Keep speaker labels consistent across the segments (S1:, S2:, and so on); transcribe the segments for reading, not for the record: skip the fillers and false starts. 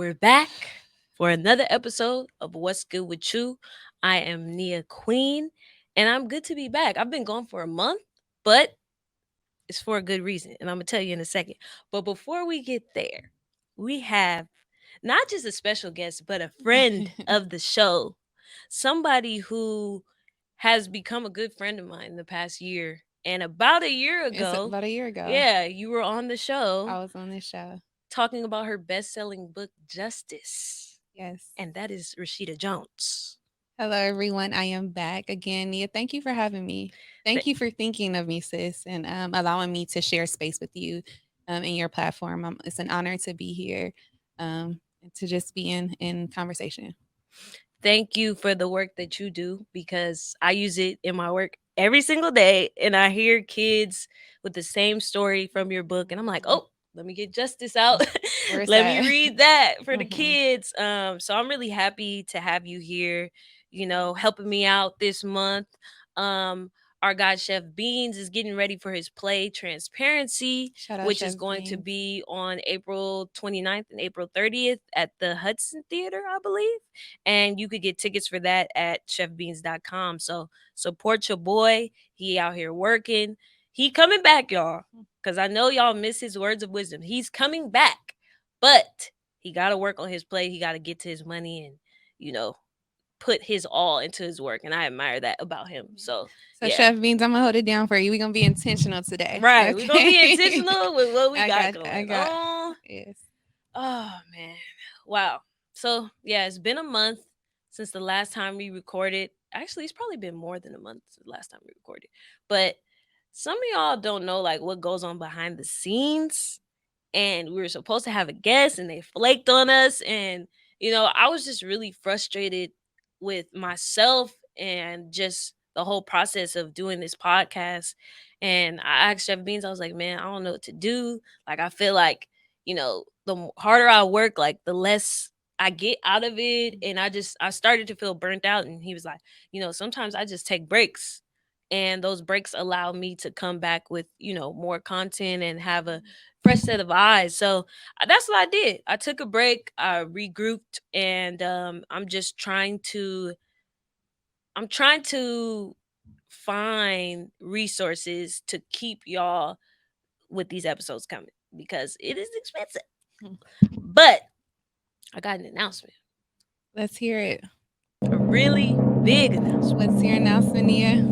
S1: We're back for another episode of What's Good with You. I am Nia Queen, and I'm good to be back. I've been gone for a month, but it's for a good reason, and I'm gonna tell you in a second. But before we get there, we have not just a special guest, but a friend of the show, somebody who has become a good friend of mine in the past year. And about a year
S2: It's
S1: ago,
S2: about a year ago.
S1: yeah, you were on the show
S2: I was on this show.
S1: talking about her best-selling book Justice.
S2: Yes.
S1: And that is Rasheeda Jones.
S2: Hello, everyone. I am back again. Nia, thank you for having me. Thank
S1: Th-
S2: you for thinking of me, sis, and allowing me to share space with you in your platform. It's an honor to be here and to just be in conversation.
S1: Thank you for the work that you do because I use it in my work every single day and I hear kids with the same story from your book and I'm like, "Oh, let me get Justice out.
S2: Where's
S1: Let me
S2: that?
S1: read that for the
S2: Mhm.
S1: kids." So I'm really happy to have you here, helping me out this month. Um our guy Chef Beans is getting ready for his play Transparency,
S2: Shout out
S1: which is
S2: Chef
S1: going to
S2: Beans.
S1: be on April 29th and April 30th at the Hudson Theater, I believe. And you could get tickets for that at chefbeans.com. So support your boy. He out here working. He coming back, y'all. Cause I know y'all miss his words of wisdom. He's coming back. But he gotta work on his play. He gotta get to his money and, you know, put his all into his work. And I admire that about him. So
S2: So,
S1: yeah.
S2: Chef Beans, I'm gonna hold it down for you. We're gonna be intentional today.
S1: Right. We're gonna be
S2: Okay.
S1: intentional with what we got
S2: I
S1: going
S2: got,
S1: on.
S2: yes.
S1: Oh man. Wow. So yeah, it's been a month since the last time we recorded. Actually, it's probably been more than a month since the last time we recorded. But some of y'all don't know like what goes on behind the scenes. And we were supposed to have a guest and they flaked on us. And, I was just really frustrated with myself and just the whole process of doing this podcast. And I asked Chef Beans, I was like, man, I don't know what to do. Like, I feel like, the harder I work, like, the less I get out of it. And I started to feel burnt out. And he was like, sometimes I just take breaks. And those breaks allow me to come back with, more content and have a fresh set of eyes. So that's what I did. I took a break, I regrouped, and I'm trying to find resources to keep y'all with these episodes coming because it is expensive.
S2: Hmm.
S1: But I got an announcement,
S2: Let's hear it.
S1: a really big announcement.
S2: What's your announcement, Nia?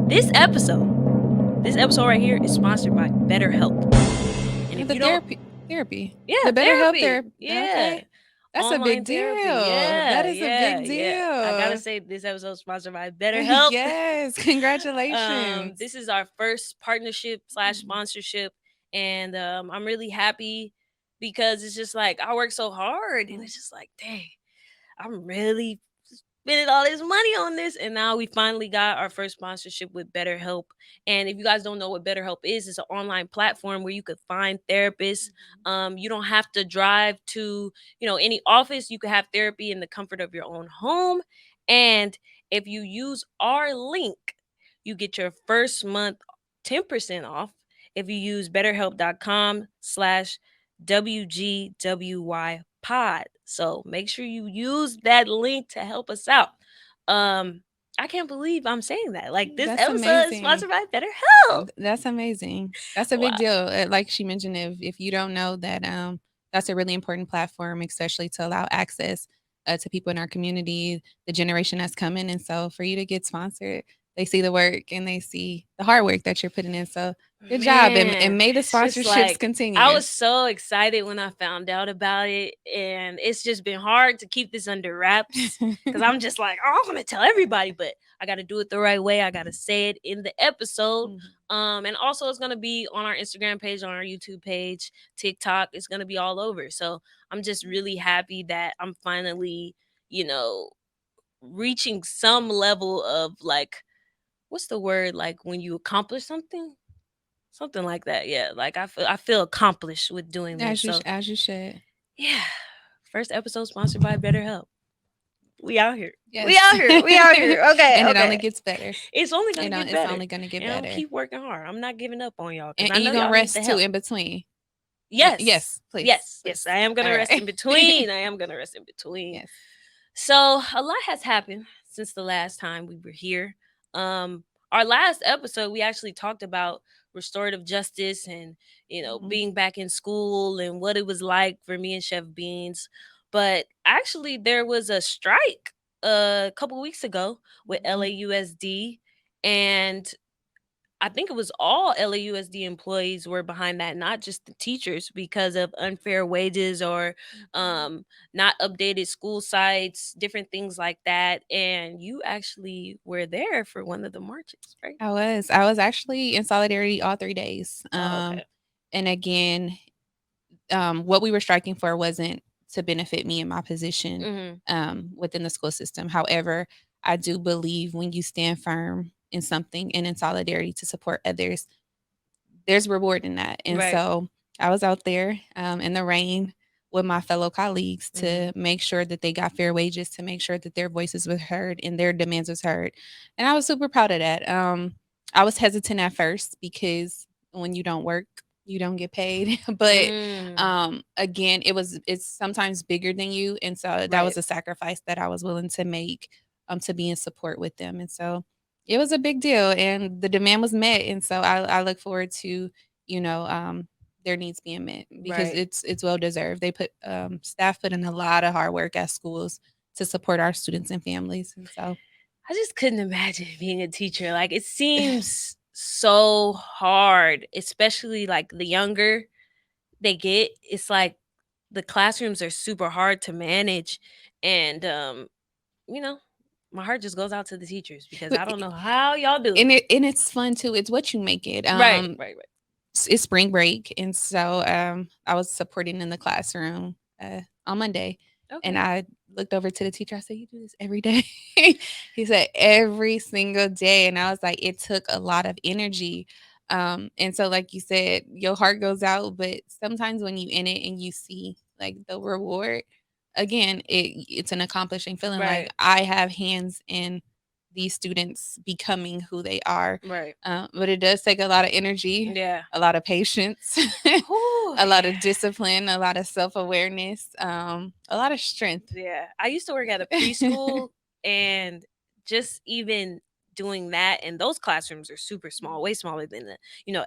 S1: This this episode right here is sponsored by BetterHelp. And if
S2: The
S1: you don't,
S2: therapy.
S1: yeah,
S2: The better help
S1: therapy.
S2: therapy.
S1: Yeah.
S2: Okay. That's a big
S1: Online therapy.
S2: deal. That
S1: Yeah,
S2: is a
S1: yeah,
S2: big
S1: yeah. I gotta
S2: deal.
S1: say this episode is sponsored by BetterHelp.
S2: Yes. Congratulations.
S1: This is our first partnership slash sponsorship, and I'm really happy because it's just like I work so hard, and it's just like, dang, I'm really spending all this money on this. And now we finally got our first sponsorship with BetterHelp. And if you guys don't know what BetterHelp is, it's an online platform where you could find therapists. You don't have to drive to, any office. You could have therapy in the comfort of your own home. And if you use our link, you get your first month 10% off if you use betterhelp.com slash WGWY pod. So make sure you use that link to help us out. Um, I can't believe I'm saying that. Like this
S2: That's
S1: episode is
S2: amazing.
S1: sponsored by BetterHelp.
S2: That's amazing. That's a big
S1: Wow.
S2: deal. Like she mentioned, if you don't know that, that's a really important platform, especially to allow access to people in our community, the generation that's coming. And so for you to get sponsored, they see the work and they see the hard work that you're putting in. So good job, and
S1: Man,
S2: may the
S1: it's just
S2: sponsorships
S1: like I
S2: continue.
S1: was so excited when I found out about it, and it's just been hard to keep this under wraps because I'm just like, oh, I'm gonna tell everybody, but I got to do it the right way. I got to say it in the episode.
S2: Mhm.
S1: And also it's gonna be on our Instagram page, on our YouTube page, TikTok. It's gonna be all over. So I'm just really happy that I'm finally, you know, reaching some level of like, what's the word, like when you accomplish something, something like that. Yeah, like I feel accomplished with doing this. So
S2: As you should.
S1: yeah, first episode sponsored by BetterHelp. We out here. We
S2: Yes.
S1: out here. We out here. Okay,
S2: And it only
S1: okay.
S2: gets better.
S1: It's only gonna get
S2: It's
S1: better,
S2: only gonna get
S1: and I'm
S2: better.
S1: keep working hard. I'm not giving up on y'all because I
S2: And
S1: know
S2: you're gonna
S1: y'all need the
S2: rest too
S1: help.
S2: in between.
S1: Yes.
S2: Yes, please,
S1: Yes. Yes.
S2: please.
S1: I am going
S2: All
S1: to rest
S2: right.
S1: in between. I am going to rest in between.
S2: Yes.
S1: So, a lot has happened since the last time we were here. Our last episode, we actually talked about restorative justice and,
S2: Mhm.
S1: being back in school and what it was like for me and Chef Beans. But actually, there was a strike a couple weeks ago with
S2: Mhm.
S1: LAUSD, and I think it was all LAUSD employees were behind that, not just the teachers, because of unfair wages or
S2: Mhm.
S1: um, not updated school sites, different things like that. And you actually were there for one of the marches, right?
S2: I was actually in solidarity all 3 days.
S1: Oh, okay.
S2: And again, what we were striking for wasn't to benefit me in my position
S1: Hmm.
S2: within the school system. However, I do believe when you stand firm in something and in solidarity to support others, there's reward in that. And
S1: Right.
S2: so I was out there in the rain with my fellow colleagues
S1: Hmm.
S2: to make sure that they got fair wages, to make sure that their voices were heard and their demands was heard. And I was super proud of that. I was hesitant at first because when you don't work, you don't get paid. But
S1: Mm,
S2: again, it's sometimes bigger than you. And so that
S1: right.
S2: was a sacrifice that I was willing to make to be in support with them. And so it was a big deal and the demand was met. And so I look forward to, you know, their needs being met because
S1: Right.
S2: it's well deserved. They put staff put in a lot of hard work at schools to support our students and families. And so
S1: I just couldn't imagine being a teacher. Like, it seems so hard, especially like the younger they get. It's like the classrooms are super hard to manage, and you know my heart just goes out to the teachers because
S2: but
S1: I don't know how y'all do it.
S2: and it's fun too. It's what you make it.
S1: Right, right, right.
S2: It's spring break, and so I was supporting in the classroom on Monday, and
S1: Okay.
S2: I looked over to the teacher. I said, "You do this every day?" He said, "Every single day," and I was like, "It took a lot of energy." And so, like you said, your heart goes out, but sometimes when you in it and you see like the reward, again, it's an accomplishing feeling. Like
S1: Right,
S2: I have hands in these students becoming who they are,
S1: right.
S2: but it does take a lot of energy,
S1: Yeah.
S2: a lot of patience,
S1: Whew,
S2: a lot of
S1: yeah.
S2: discipline, a lot of self awareness, a lot of strength.
S1: Yeah. I used to work at a preschool, and just even doing that, and those classrooms are super small, way smaller than the,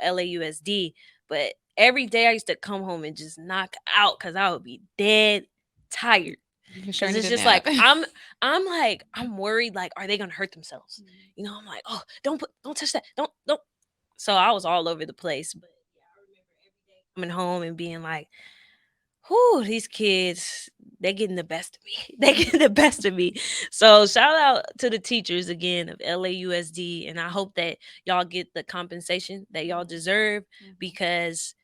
S1: LAUSD. But every day I used to come home and just knock out because I would be dead tired.
S2: You sure
S1: Cause
S2: need
S1: it's
S2: a
S1: just
S2: nap.
S1: like I'm worried, like, are they gonna hurt themselves? I'm like, oh, don't touch that. Don't. So I was all over the place. But yeah, I remember every day coming home and being like, whew, these kids, they getting the best of me. They getting the best of me. So shout out to the teachers again of LAUSD. And I hope that y'all get the compensation that y'all deserve,
S2: Mhm.
S1: because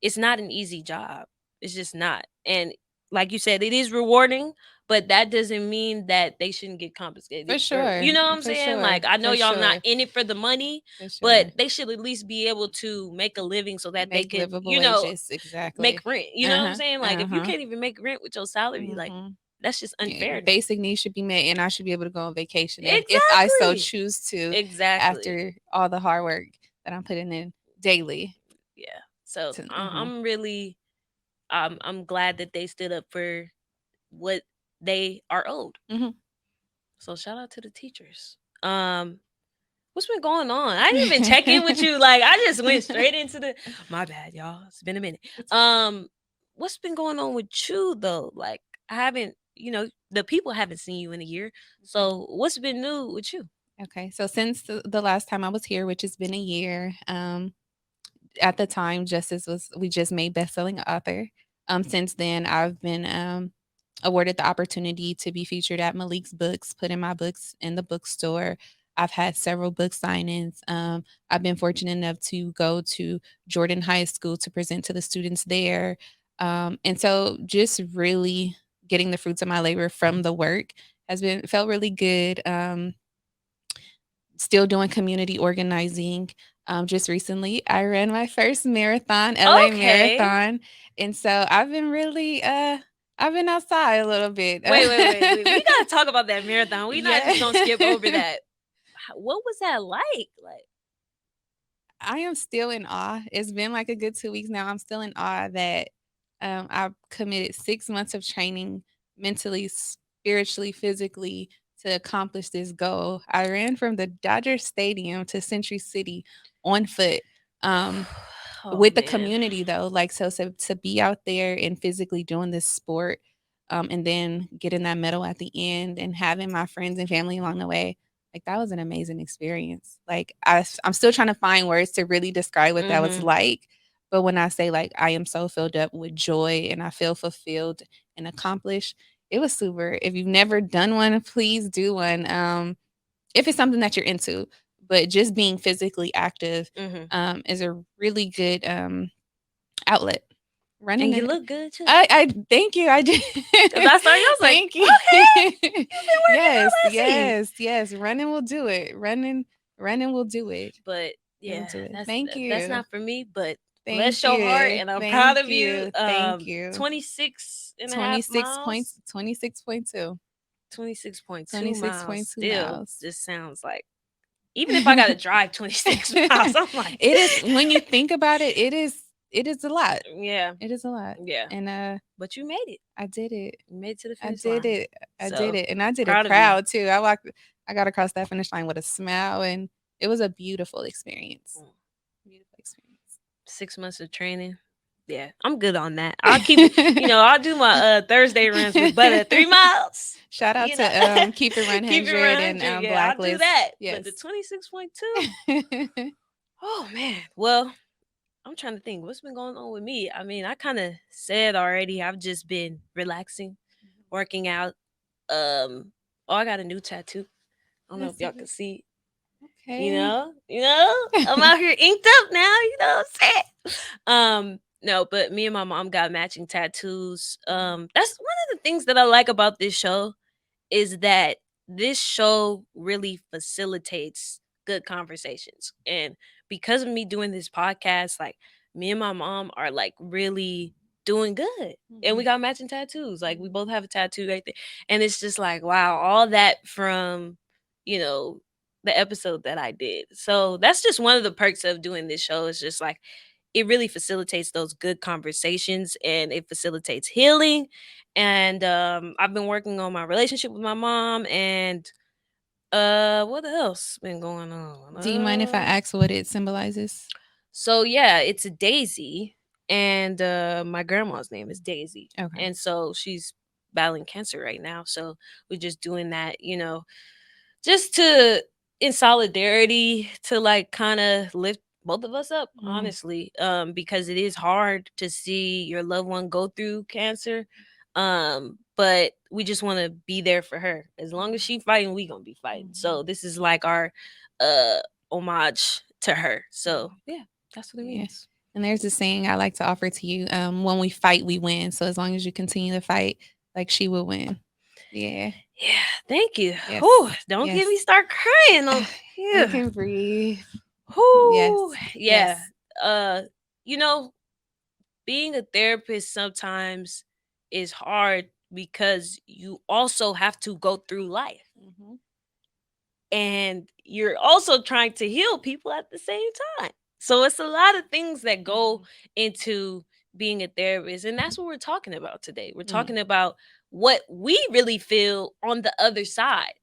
S1: it's not an easy job. It's just not. And like you said, it is rewarding, but that doesn't mean that they shouldn't get
S2: For
S1: compensated for,
S2: sure,
S1: what I'm
S2: for
S1: saying?
S2: sure,
S1: Like, I know
S2: for
S1: y'all not
S2: sure,
S1: in it for the money,
S2: for
S1: but
S2: sure.
S1: they should at least be able to make a living so that they
S2: Make
S1: can,
S2: livable wages, exactly.
S1: make rent. You know what I'm
S2: Uh-huh,
S1: saying? Like, if you
S2: uh-huh.
S1: can't even make rent with your salary, like,
S2: Mhm.
S1: that's just
S2: Yeah,
S1: unfair to me.
S2: basic needs should be met, and I should be able to go on vacation if I so
S1: Exactly.
S2: choose to
S1: Exactly.
S2: after all the hard work that I'm putting in daily
S1: Yeah. So
S2: to mhm.
S1: I'm really, I'm glad that they stood up for what they are owed.
S2: Mhm.
S1: So shout out to the teachers. What's been going on? I didn't even check in with you. Like, I just went straight into the, my bad, y'all. It's been a minute.
S2: It's
S1: Um, what's been going on with you though? Like, I haven't, the people haven't seen you in a year.
S2: okay.
S1: So what's been new with you?
S2: Okay, so since the last time I was here, which has been a year, at the time, Justice was we just made best-selling author. Since then, I've been awarded the opportunity to be featured at Malik's Books, putting my books in the bookstore. I've had several book signings. I've been fortunate enough to go to Jordan High School to present to the students there. And so just really getting the fruits of my labor from the work has been felt really good. Still doing community organizing. Just recently, I ran my first marathon, LA
S1: Okay.
S2: Marathon, and so I've been outside a little bit.
S1: Wait. We gotta talk about that marathon. We not
S2: Yeah.
S1: just gonna skip over that. What was that like? Like,
S2: I am still in awe. It's been like a good 2 weeks now. I'm still in awe that I've committed 6 months of training mentally, spiritually, physically to accomplish this goal. I ran from the Dodger Stadium to Century City on foot. Um,
S1: Oh
S2: with the
S1: man.
S2: community though, like so to be out there and physically doing this sport, and then getting that medal at the end and having my friends and family along the way, like that was an amazing experience. Like I'm still trying to find words to really describe what that was
S1: Mhm.
S2: like, but when I say like I am so filled up with joy and I feel fulfilled and accomplished, it was super. If you've never done one, please do one. If it's something that you're into, but just being physically active
S1: Mhm.
S2: is a really good outlet. Running
S1: And you
S2: it.
S1: look good too.
S2: I thank you. I did.
S1: Cause I saw you, I was like,
S2: Thank you.
S1: okay, you've been working out.
S2: Yes,
S1: Let's see.
S2: yes, yes. Running will do it. Running will do it.
S1: But
S2: It will
S1: yeah,
S2: do it.
S1: that's
S2: Thank
S1: that's
S2: you.
S1: not for me. But bless
S2: Thank
S1: your heart,
S2: you.
S1: and I'm proud
S2: Thank
S1: of you.
S2: you. Thank you.
S1: 26 and a half
S2: 26 points,
S1: miles.
S2: 26.2.
S1: 26.2 miles
S2: 26.2
S1: still
S2: miles.
S1: just sounds like, even if I gotta drive 26 miles, I'm like,
S2: It is when you think about it, it is a lot.
S1: yeah,
S2: It is a lot.
S1: yeah.
S2: And
S1: But you made it.
S2: I did it.
S1: You made it to the
S2: I
S1: finish
S2: did
S1: line.
S2: it. I did
S1: So
S2: it. And I did it
S1: proud of you.
S2: proud too. I got across that finish line with a smile and it was a beautiful experience.
S1: Mm.
S2: Beautiful experience.
S1: 6 months of training. Yeah, I'm good on that. I'll keep it, I'll do my Thursday runs with butter 3 miles.
S2: Shout out
S1: You know,
S2: to Keep It
S1: keep it
S2: 100 and
S1: 100. Yeah, I'll do
S2: Blacklist.
S1: that. But the
S2: Yes.
S1: 26.2, oh man. Well, I'm trying to think what's been going on with me. I mean, I kind of said already. I've just been relaxing, working out. Oh, I got a new tattoo. I don't know
S2: Let's
S1: if
S2: see
S1: y'all can
S2: this.
S1: see.
S2: Okay.
S1: I'm out here inked up now. You know what I'm saying? No, but me and my mom got matching tattoos. That's one of the things that I like about this show is that this show really facilitates good conversations. And because of me doing this podcast, like me and my mom are like really doing good. And we
S2: Mhm.
S1: got matching tattoos. Like we
S2: Mhm.
S1: both have a tattoo right there. And it's just like, wow, all that from, you know, the episode that I did. So that's just one of the perks of doing this show. Is just like it really facilitates those good conversations and it facilitates healing. And I've been working on my relationship with my mom. And what else been going on?
S2: Do you mind if I ask what it symbolizes?
S1: So yeah, it's a Daisy, and my grandma's name is Daisy,
S2: Okay.
S1: and so she's battling cancer right now. So we're just doing that, just to in solidarity to like kind of lift both of us up,
S2: Mm.
S1: honestly, because it is hard to see your loved one go through cancer. But we just want to be there for her. As long as she fighting, we gonna be fighting.
S2: Mhm.
S1: So this is like our uh homage to her. So
S2: Mhm.
S1: yeah, that's what it
S2: Yeah.
S1: means.
S2: And there's a saying I like to offer to you, when we fight, we win. So as long as you continue to fight, like she will win. Yeah.
S1: Yeah, thank you. Whew,
S2: Yes.
S1: don't get me
S2: Yes.
S1: start crying on
S2: You
S1: here.
S2: can breathe.
S1: Whew,
S2: Yes.
S1: yeah.
S2: Yes.
S1: Uh, you know, being a therapist sometimes is hard because you also have to go through life
S2: Mhm.
S1: and you're also trying to heal people at the same time. So it's a lot of things that go
S2: Mhm.
S1: into being a therapist. And that's what we're talking about today. We're
S2: Mm.
S1: talking about what we really feel on the other side.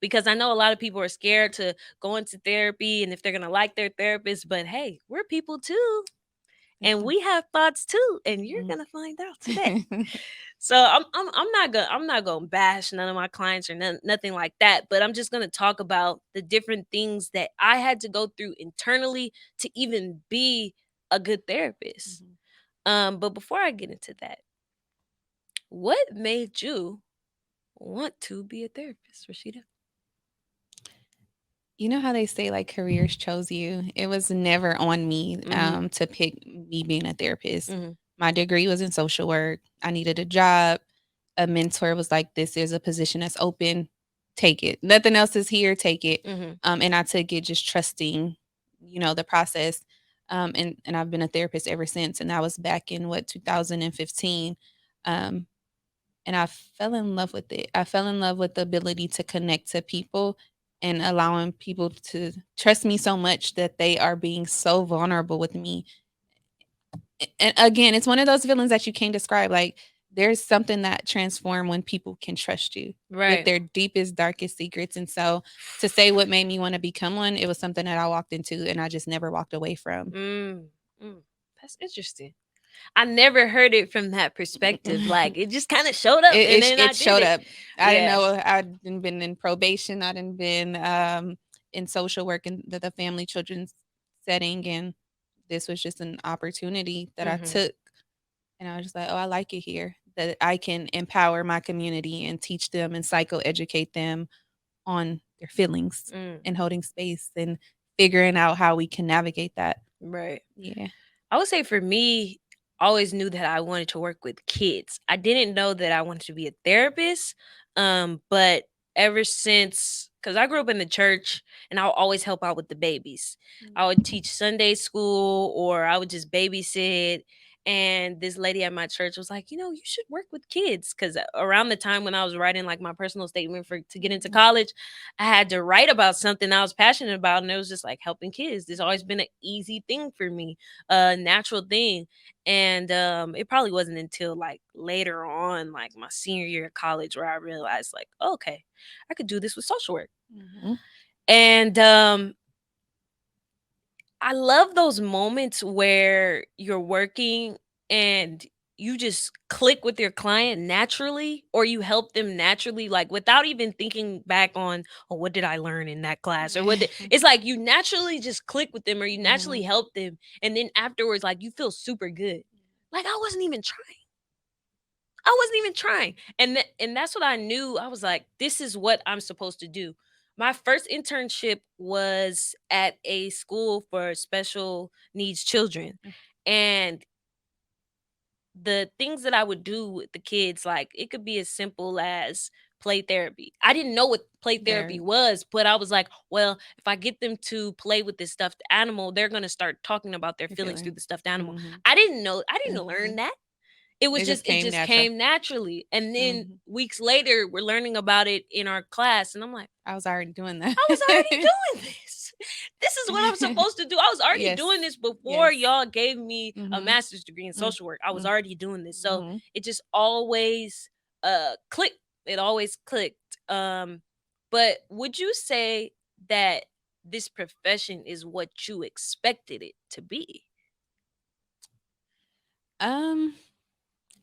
S1: Because I know a lot of people are scared to go into therapy and if they're going to like their therapist. But hey, we're people too. And
S2: Mhm.
S1: we have thoughts too. And you're
S2: Mhm.
S1: going to find out today. So I'm not gonna bash none of my clients or nothing like that, but I'm just gonna talk about the different things that I had to go through internally to even be a good therapist.
S2: Mhm.
S1: But before I get into that, what made you want to be a therapist, Rashida?
S2: You know how they say like careers chose you? It was never on me
S1: Mm-hmm.
S2: to pick me being a therapist.
S1: Mm-hmm.
S2: My degree was in social work. I needed a job. A mentor was like, "This is a position that's open. Take it. Nothing else is here. Take it."
S1: Mm-hmm.
S2: And I took it just trusting, the process. And I've been a therapist ever since. And that was back in what 2015. Um, and I fell in love with it. I fell in love with the ability to connect to people and allowing people to trust me so much that they are being so vulnerable with me. And again, it's one of those feelings that you can't describe. Like there's something that transform when people can trust you with
S1: Right.
S2: their deepest, darkest secrets. And so to say what made me want to become one, it was something that I walked into and I just never walked away from.
S1: Mm, mm. That's interesting. I never heard it from that perspective. Like it just kind of showed up and then I
S2: It
S1: did
S2: showed
S1: it.
S2: up. I didn't
S1: Yeah.
S2: know I'd been in probation. I didn't been in social work in the family children's setting, and this was just an opportunity that I
S1: Mhm.
S2: took. And I was just like, oh, I like it here. That I can empower my community and teach them and psychoeducate them on their feelings
S1: Mm,
S2: and holding space and figuring out how we can navigate that.
S1: right.
S2: Yeah.
S1: I would say for me, I always knew that I wanted to work with kids. I didn't know that I wanted to be a therapist. But ever since, because I grew up in the church and I would always help out with the babies. I would teach Sunday school or I would just babysit. And this lady at my church was like, you should work with kids. Cause around the time when I was writing like my personal statement for to get into
S2: Mhm.
S1: college, I had to write about something I was passionate about. And it was just like helping kids. This always been an easy thing for me, a natural thing. And it probably wasn't until like later on, like my senior year of college, where I realized like, okay, I could do this with social work.
S2: Mhm.
S1: And I love those moments where you're working and you just click with your client naturally, or you help them naturally, like without even thinking back on, oh, what did I learn in that class? Or it's like you naturally just click with them or you naturally
S2: Mhm.
S1: help them. And then afterwards, like you feel super good. Like I wasn't even trying. I wasn't even trying. And that's what I knew. I was like, this is what I'm supposed to do. My first internship was at a school for special needs children. And the things that I would do with the kids, like it could be as simple as play therapy. I didn't know what play therapy
S2: Very
S1: was, but I was like, well, if I get them to play with this stuffed animal, they're going to start talking about their
S2: your
S1: feelings through
S2: feeling.
S1: the stuffed animal.
S2: Mhm.
S1: I didn't know, I didn't learn
S2: Mhm.
S1: that. It was
S2: It just
S1: just it
S2: came
S1: just
S2: natural.
S1: came naturally. And then
S2: Mhm.
S1: weeks later, we're learning about it in our class. And I'm like,
S2: I was already doing that.
S1: I was already doing this. This is what I'm supposed to do. I was already
S2: Yes.
S1: doing this before
S2: Yes.
S1: y'all gave me a
S2: Mhm.
S1: master's degree in
S2: Mm.
S1: social work. I was
S2: Mm.
S1: already doing this. So
S2: Mhm.
S1: it just always clicked. It always clicked. But would you say that this profession is what you expected it to be?
S2: Um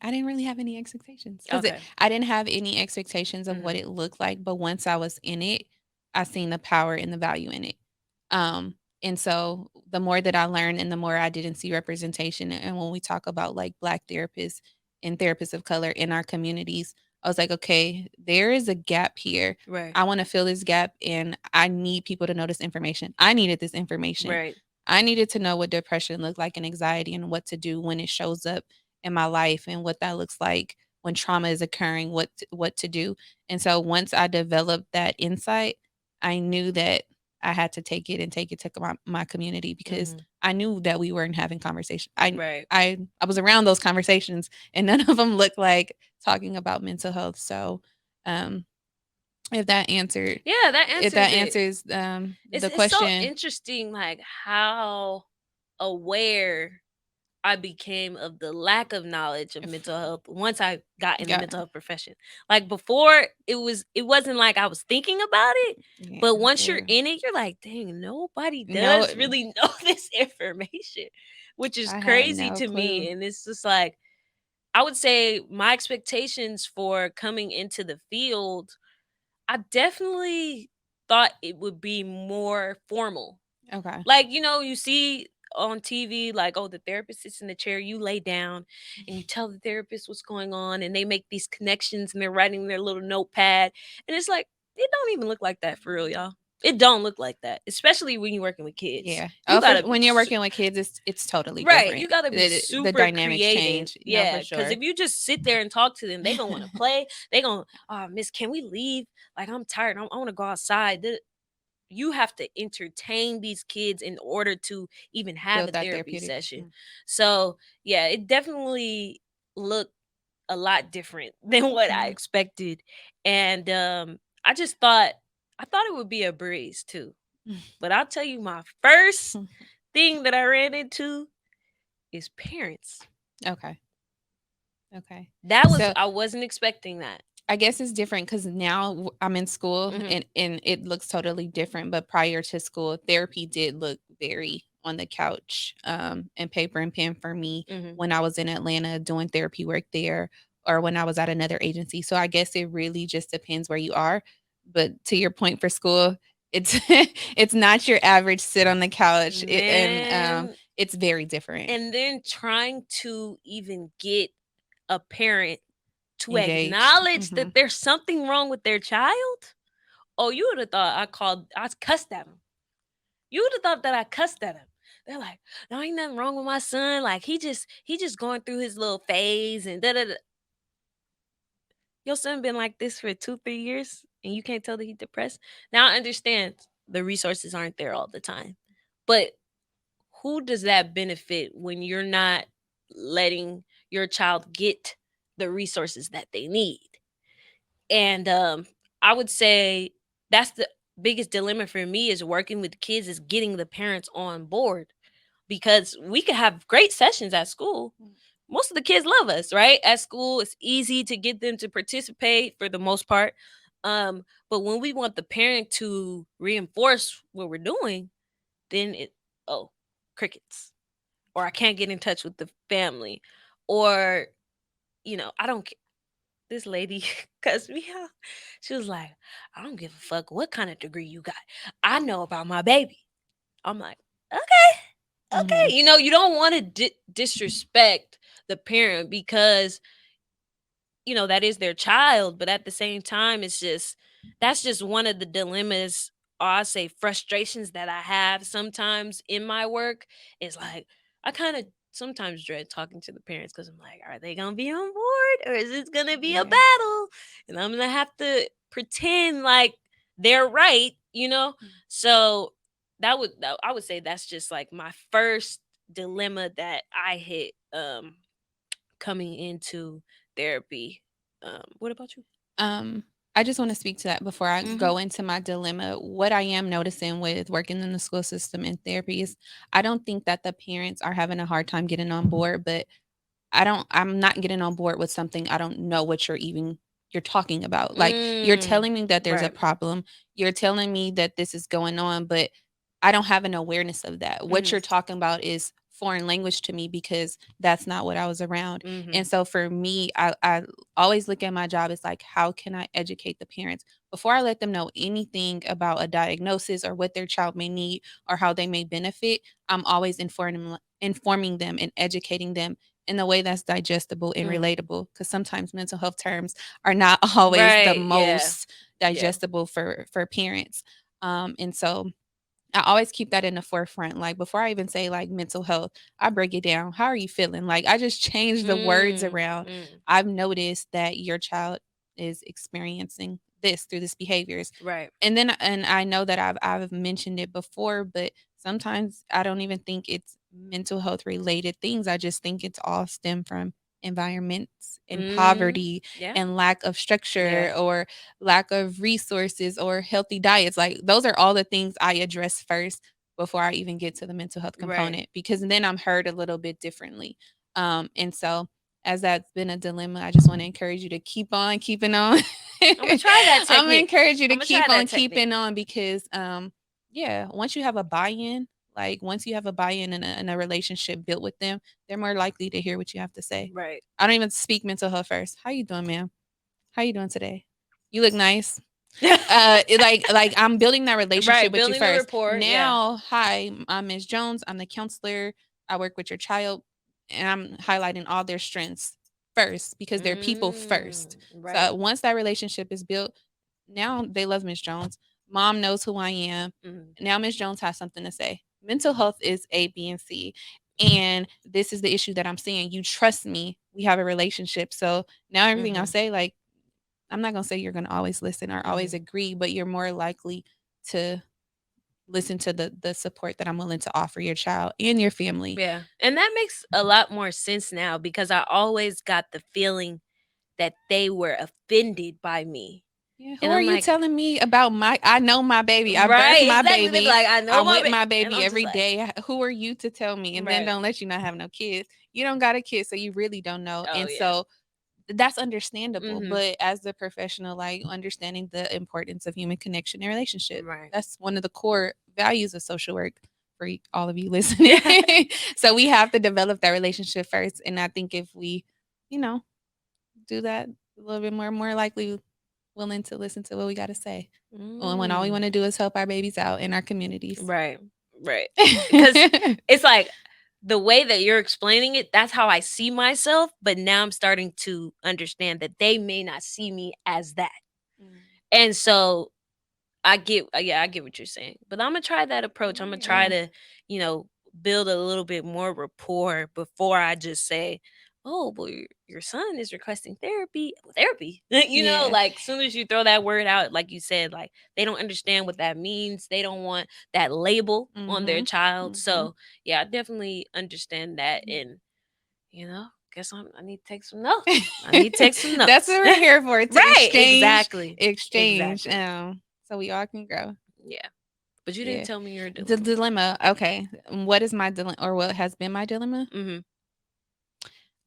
S2: I didn't really have any expectations because
S1: Okay.
S2: I didn't have any expectations of what
S1: Mm-hmm.
S2: it looked like. But once I was in it, I seen the power and the value in it. Um, and so the more that I learned and the more I didn't see representation, and when we talk about like Black therapists and therapists of color in our communities, I was like, okay, there is a gap here.
S1: Right.
S2: I want to fill this gap and I need people to know this information. I needed this information.
S1: Right.
S2: I needed to know what depression looked like and anxiety and what to do when it shows up in my life and what that looks like when trauma is occurring, what to do. And so once I developed that insight, I knew that I had to take it to my community because
S1: Mm-hmm.
S2: I knew that we weren't having conversation. I
S1: Right.
S2: I I was around those conversations and none of them looked like talking about mental health. So um if that answered
S1: Yeah, that
S2: if that
S1: answers it.
S2: answers
S1: It's
S2: the
S1: it's so
S2: question.
S1: interesting, like how aware I became of the lack of knowledge of
S2: If
S1: mental health once I got in the
S2: got
S1: mental health profession. Like before, it wasn't like I was thinking about it,
S2: yeah,
S1: but once you're
S2: yeah.
S1: in it, you're like, dang, nobody
S2: No,
S1: does really know this information, which is
S2: I had
S1: crazy
S2: no
S1: to
S2: clue.
S1: me. And it's just like I would say my expectations for coming into the field, I definitely thought it would be more formal.
S2: Okay.
S1: Like, you see on TV, like, oh, the therapist sits in the chair, you lay down and you tell the therapist what's going on, and they make these connections and they're writing their little notepad. And it's like, it don't even look like that for real, y'all. It don't look like that, especially when you're working with kids.
S2: Yeah.
S1: You
S2: Oh, for
S1: gotta be
S2: when you're working with kids, it's totally
S1: right.
S2: different.
S1: You gotta be
S2: The
S1: super
S2: dynamics
S1: creative.
S2: change. No,
S1: Yeah.
S2: for
S1: Cause
S2: sure.
S1: if you just sit there and talk to them, they gonna wanna play. They gonna, oh, miss, can we leave? Like, I'm tired. I wanna go outside. You have to entertain these kids in order to even have
S2: Build
S1: a
S2: that
S1: therapy
S2: therapeutic.
S1: session. So, yeah, it definitely looked a lot different than what I
S2: Mhm.
S1: expected. And I just thought I thought it would be a breeze too. But I'll tell you, my first thing that I ran into is parents.
S2: Okay. Okay.
S1: That was,
S2: So
S1: I wasn't expecting that.
S2: I guess it's different because now I'm in school
S1: Hmm.
S2: and it looks totally different. But prior to school, therapy did look very on the couch and paper and pen for me
S1: Hmm.
S2: when I was in Atlanta doing therapy work there or when I was at another agency. So I guess it really just depends where you are. But to your point for school, it's it's not your average sit on the couch and
S1: Man.
S2: it's very different.
S1: And then trying to even get a parent to
S2: Engaged.
S1: acknowledge that there's something wrong with their child. Oh, you would have thought I cussed at him. You would have thought that I cussed at him. They're like, no, ain't nothing wrong with my son. Like he just going through his little phase and da da da. Your son been like this for 2, 3 years, and you can't tell that he's depressed. Now I understand the resources aren't there all the time, but who does that benefit when you're not letting your child get the resources that they need? And I would say that's the biggest dilemma for me is working with kids is getting the parents on board because we could have great sessions at school. Most of the kids love us, right? At school, it's easy to get them to participate for the most part. But when we want the parent to reinforce what we're doing, then oh, crickets. Or I can't get in touch with the family. Or, I don't this lady cussed me out. She was like, I don't give a fuck what kind of degree you got. I know about my baby. I'm like, okay,
S2: Hmm.
S1: okay. You don't want to disrespect the parent because that is their child, but at the same time that's just one of the dilemmas, or I say frustrations that I have sometimes in my work. Is like I kind of sometimes dread talking to the parents because I'm like, are they gonna be on board or is it gonna be a
S2: Yeah.
S1: battle and I'm gonna have to pretend like they're right. So I would say that's just like my first dilemma that I hit coming into therapy. What about you?
S2: Um, I just want to speak to that before I
S1: Mhm.
S2: go into my dilemma. What I am noticing with working in the school system and therapy is I don't think that the parents are having a hard time getting on board, but I'm not getting on board with something I don't know what you're talking about. Like you're
S1: Mm.
S2: telling me that there's a
S1: Right.
S2: problem. You're telling me that this is going on, but I don't have an awareness of that. What
S1: Mhm.
S2: you're talking about is foreign language to me because that's not what I was around.
S1: Mhm.
S2: And so for me, I always look at my job as like, how can I educate the parents before I let them know anything about a diagnosis or what their child may need or how they may benefit? I'm always informing them and educating them in a way that's digestible and
S1: Mm.
S2: relatable because sometimes mental health terms are not always the
S1: Right. Yeah.
S2: most
S1: Yeah.
S2: digestible for parents. And so I always keep that in the forefront. Like before I even say like mental health, I break it down. How are you feeling? Like I just change the words
S1: Mm.
S2: around.
S1: Mm.
S2: I've noticed that your child is experiencing this through this behaviors.
S1: Right.
S2: And I know that I've mentioned it before, but sometimes I don't even think it's mental health related things. I just think it's all stem from environments and
S1: Mm.
S2: poverty
S1: Yeah.
S2: and lack of
S1: Yeah.
S2: structure or lack of resources or healthy diets. Like those are all the things I address first before I even get to the mental health
S1: Right.
S2: component because then I'm heard a little bit differently. And so as that's been a dilemma, I just want to encourage you to keep on keeping on.
S1: I'm gonna try that
S2: I'm gonna
S1: technique.
S2: encourage you to
S1: I'm gonna try
S2: keep
S1: that
S2: on
S1: technique.
S2: keeping on because yeah, once you have a buy-in, like once you have a buy-in and a relationship built with them, they're more likely to hear what you have to say.
S1: Right.
S2: I don't even speak mental health first. How you doing, ma'am? How you doing today? You look nice. Like I'm building that relationship
S1: Right.
S2: with you
S1: Building the
S2: first.
S1: rapport. Yeah.
S2: Now, hi, I'm Ms. Jones. I'm the counselor. I work with your child, and I'm highlighting all their strengths first because they're people first.
S1: Right.
S2: So once that relationship is built, now they love Miss Jones. Mom knows who I am.
S1: Mm.
S2: Now Miss Jones has something to say. Mental health is A, B, and C. And this is the issue that I'm seeing. You trust me. We have a relationship. So now everything I
S1: Mhm.
S2: say, like I'm not gonna say you're gonna always listen or always
S1: Mhm.
S2: agree, but you're more likely to listen to the support that I'm willing to offer your child and your family.
S1: Yeah. And that makes a lot more sense now because I always got the feeling that they were offended by me.
S2: Yeah, who
S1: And
S2: are
S1: I'm
S2: you
S1: like,
S2: telling me about my I know my baby. I birthed
S1: right,
S2: my
S1: exactly. They be
S2: baby.
S1: like, I know
S2: I'm
S1: my
S2: with my
S1: and
S2: baby
S1: I'm just
S2: every
S1: like,
S2: day. Who are you to tell me? And then
S1: right.
S2: don't let you not have no kids. You don't got a kid, so you really don't know.
S1: Oh
S2: And
S1: yeah.
S2: so that's understandable.
S1: Mhm.
S2: But as the professional, like understanding the importance of human connection and relationship.
S1: Right.
S2: That's one of the core values of social work for all of you listening.
S1: Yeah.
S2: So we have to develop that relationship first. And I think if we, you know, do that a little bit more likely willing to listen to what we got to say. When all we
S1: Mm.
S2: want to do is help our babies out in our communities.
S1: Right. Right. Because it's like the way that you're explaining it, that's how I see myself. But now I'm starting to understand that they may not see me as that.
S2: Mm.
S1: And so I get, yeah, I get what you're saying. But I'm gonna try that approach. I'm gonna try
S2: Yeah.
S1: to, you know, build a little bit more rapport before I just say, "Oh, well, your son is requesting therapy." Well, therapy, you know,
S2: Yeah.
S1: like soon as you throw that word out, like you said, like they don't understand what that means. They don't want that label on their
S2: Mhm.
S1: child.
S2: Mhm.
S1: So yeah, I definitely understand that, and guess I need to take some notes. I need to take some
S2: That's
S1: notes.
S2: what we're here for, to
S1: Right?
S2: exchange,
S1: Exactly.
S2: exchange,
S1: Exactly.
S2: so we all can grow.
S1: Yeah. But you didn't
S2: Yeah.
S1: tell me your
S2: The
S1: dilemma.
S2: dilemma. Okay. What is my dilemma, or what has been my dilemma?
S1: Mhm.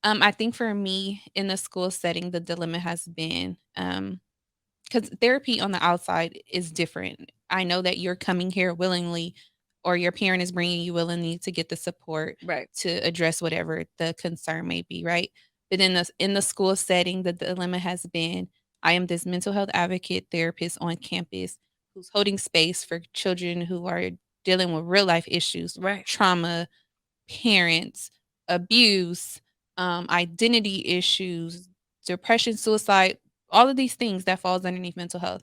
S2: I think for me in the school setting, the dilemma has been, because therapy on the outside is different. I know that you're coming here willingly, or your parent is bringing you willingly to get the support
S1: Right.
S2: to address whatever the concern may be, right? But in the school setting, the dilemma has been, I am this mental health advocate therapist on campus who's holding space for children who are dealing with real life issues,
S1: Right.
S2: trauma, parents, abuse, identity issues, depression, suicide, all of these things that falls underneath mental health.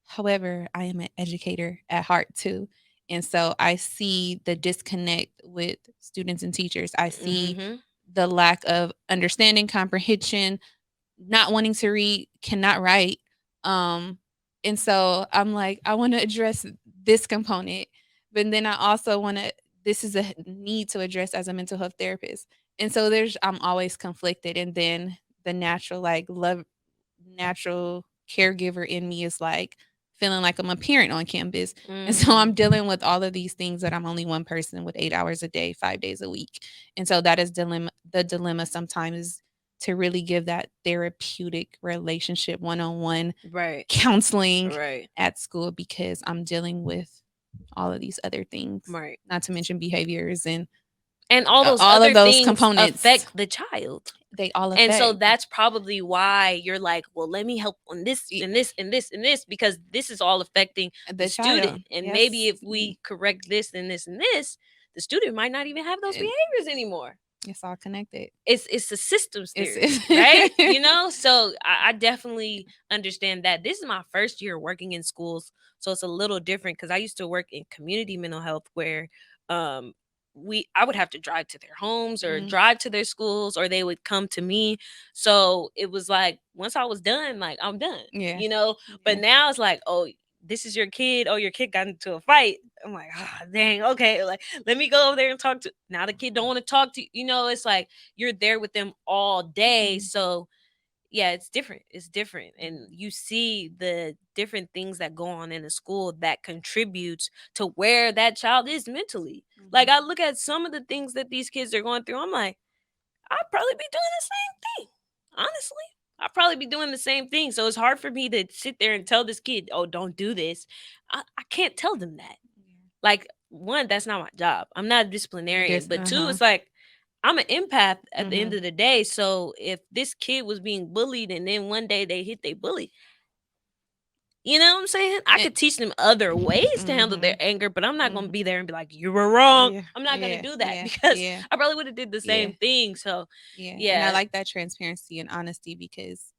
S2: However, I am an educator at heart too. And so I see the disconnect with students and teachers. I see
S1: Mhm.
S2: the lack of understanding, comprehension, not wanting to read, cannot write. Um, and so I'm like, I want to address this component, but then I also want to, this is a need to address as a mental health therapist. And so I'm always conflicted. And then the natural, like, love, natural caregiver in me is like feeling like I'm a parent on campus. And so I'm
S1: Mm.
S2: dealing with all of these things that I'm only one person with 8 hours a day, 5 days a week. And so that is the dilemma sometimes, to really give that therapeutic relationship, one-on-one
S1: Right.
S2: counseling
S1: Right.
S2: at school, because I'm dealing with all of these other things,
S1: Right.
S2: not to mention behaviors and
S1: And all those
S2: all of
S1: other
S2: those
S1: things
S2: components.
S1: affect the child.
S2: They all
S1: And so
S2: affect
S1: that's probably why you're like, well, let me help on this
S2: y-
S1: and this and this and this because this is all affecting the
S2: the
S1: student.
S2: child.
S1: And maybe
S2: Yes.
S1: if we correct this and this and this, the student might not even have those
S2: And
S1: behaviors anymore.
S2: it's all connected.
S1: It's a systems theory, right?
S2: It's
S1: So I definitely understand that. This is my first year working in schools, so it's a little different because I used to work in community mental health where um I would have to drive to their homes or
S2: mm,
S1: drive to their schools or they would come to me. So it was like once I was done, like I'm done,
S2: yeah.
S1: but
S2: Yeah.
S1: now it's like, oh, this is your kid. Oh, your kid got into a fight. I'm like, ah, dang, okay. Like, let me go over there and talk to. Now the kid don't want to talk to you. It's like you're there with them all day.
S2: Mm,
S1: So yeah, it's different. It's different, and you see the different things that go on in a school that contributes to where that child is mentally. Like
S2: mhm.
S1: I look at some of the things that these kids are going through. I'm like, I'd probably be doing the same thing. Honestly, I'd probably be doing the same thing. So it's hard for me to sit there and tell this kid, "Oh, don't do this." I can't tell them that. Like, one, that's not my job. I'm not a
S2: Yeah.
S1: disciplinarian.
S2: This.
S1: But
S2: Uh
S1: two,
S2: huh.
S1: it's like I'm an empath at the end
S2: Mhm.
S1: of the day. So if this kid was being bullied and then one day they hit they bully, you know what I'm saying? I
S2: And,
S1: could teach them other ways to handle their
S2: mhm.
S1: anger, but I'm not gonna
S2: Mhm.
S1: be there and be like, you were wrong.
S2: Yeah.
S1: I'm not gonna
S2: Yeah.
S1: do that
S2: Yeah.
S1: because
S2: Yeah.
S1: I probably would have did the
S2: Yeah.
S1: same thing. So
S2: Yeah. And I
S1: yeah.
S2: like that transparency and honesty, because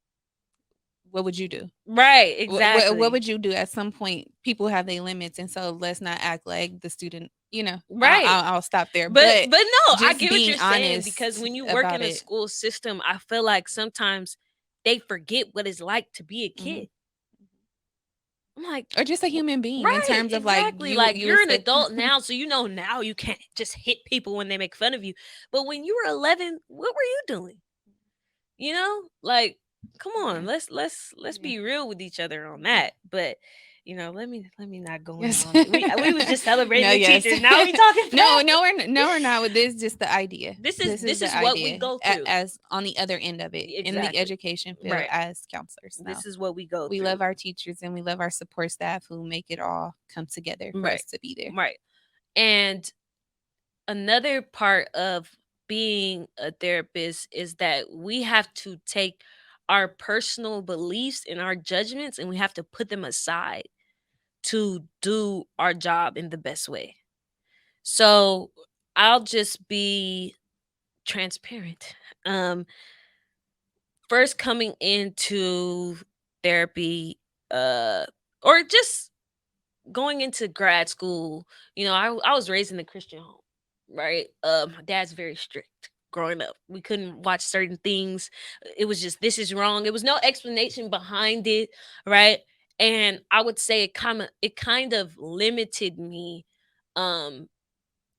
S2: what would you do?
S1: Right,
S2: What
S1: exactly.
S2: would you do? At some point, people have their limits, and so let's not act like the student.
S1: Right.
S2: I'll stop there.
S1: But
S2: But
S1: but no, I
S2: just
S1: get what
S2: being
S1: you're saying because
S2: honest
S1: when you work
S2: about
S1: in a
S2: it.
S1: school system, I feel like sometimes they forget what it's like to be a
S2: Mhm.
S1: kid. I'm like,
S2: Or just a human being, in
S1: right,
S2: terms of like
S1: exactly. Like
S2: you
S1: you're an
S2: expect.
S1: adult now, so now you can't just hit people when they make fun of you. But when you were 11, what were you doing? Like Come on,
S2: Yeah.
S1: let's
S2: Yeah.
S1: be real with each other on that. But let me not go in
S2: Yes.
S1: on it. We was just celebrating
S2: No,
S1: the
S2: yes.
S1: teachers. Now we talking
S2: No,
S1: bad.
S2: no, we're not with this. Just the idea. This is
S1: This
S2: the
S1: is what we
S2: idea
S1: go through.
S2: as on the other end of it in the
S1: Exactly.
S2: education field
S1: Right.
S2: as counselors. No,
S1: This is what we go
S2: we
S1: through.
S2: love our teachers and we love our support staff who make it all come together for
S1: Right.
S2: us to be there.
S1: Right. And another part of being a therapist is that we have to take our personal beliefs and our judgments and we have to put them aside to do our job in the best way. So I'll just be transparent. Um, First coming into therapy, uh, or just going into grad school, I was raised in a Christian home, right? My dad's very strict growing up. We couldn't watch certain things. It was just this is wrong. It was no explanation behind it, right? And I would say it kind of limited me um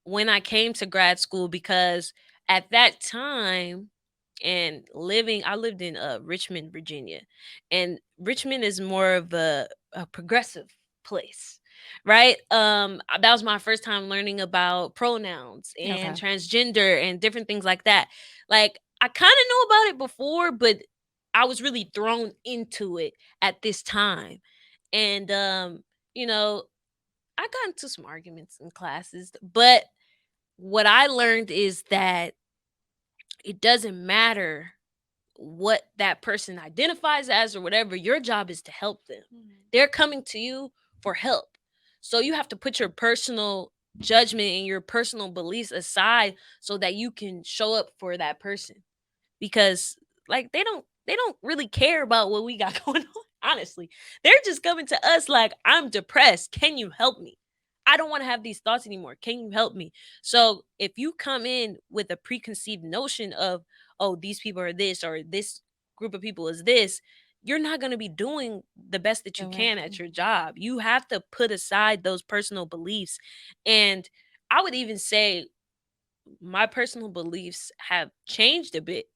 S1: when I came to grad school because at that time and I lived in Richmond, Virginia. And Richmond is more of a progressive place, right? That was my first time learning about pronouns and
S2: Okay.
S1: transgender and different things like that. Like I kind of knew about it before, but I was really thrown into it at this time. And you know, I got into some arguments in classes, but what I learned is that it doesn't matter what that person identifies as or whatever, your job is to help them.
S2: Mhm.
S1: They're coming to you for help. So you have to put your personal judgment and your personal beliefs aside so that you can show up for that person because like they don't really care about what we got going on. Honestly, they're just coming to us like, I'm depressed, can you help me? I don't want to have these thoughts anymore, can you help me? So if you come in with a preconceived notion of, oh, these people are this or this group of people is this, you're not going to be doing the best that you
S2: The work.
S1: can at your
S2: Mhm.
S1: job. You have to put aside those personal beliefs. And I would even say my personal beliefs have changed a bit,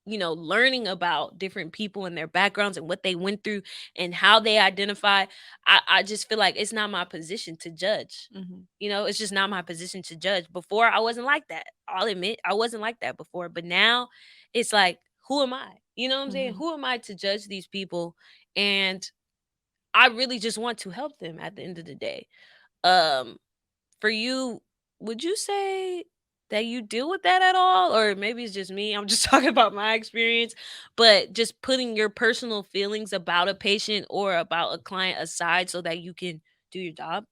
S1: learning about different people and their backgrounds and what they went through and how they identify. I just feel like it's not my position to judge.
S2: Mhm.
S1: It's just not my position to judge. Before, I wasn't like that. I'll admit I wasn't like that before. But now it's like, who am I? You know what I'm saying?
S2: Mhm.
S1: Who am I to judge these people? And I really just want to help them at the end of the day. Um, for you, would you say that you deal with that at all? Or maybe it's just me. I'm just talking about my experience, but just putting your personal feelings about a patient or about a client aside so that you can do your job.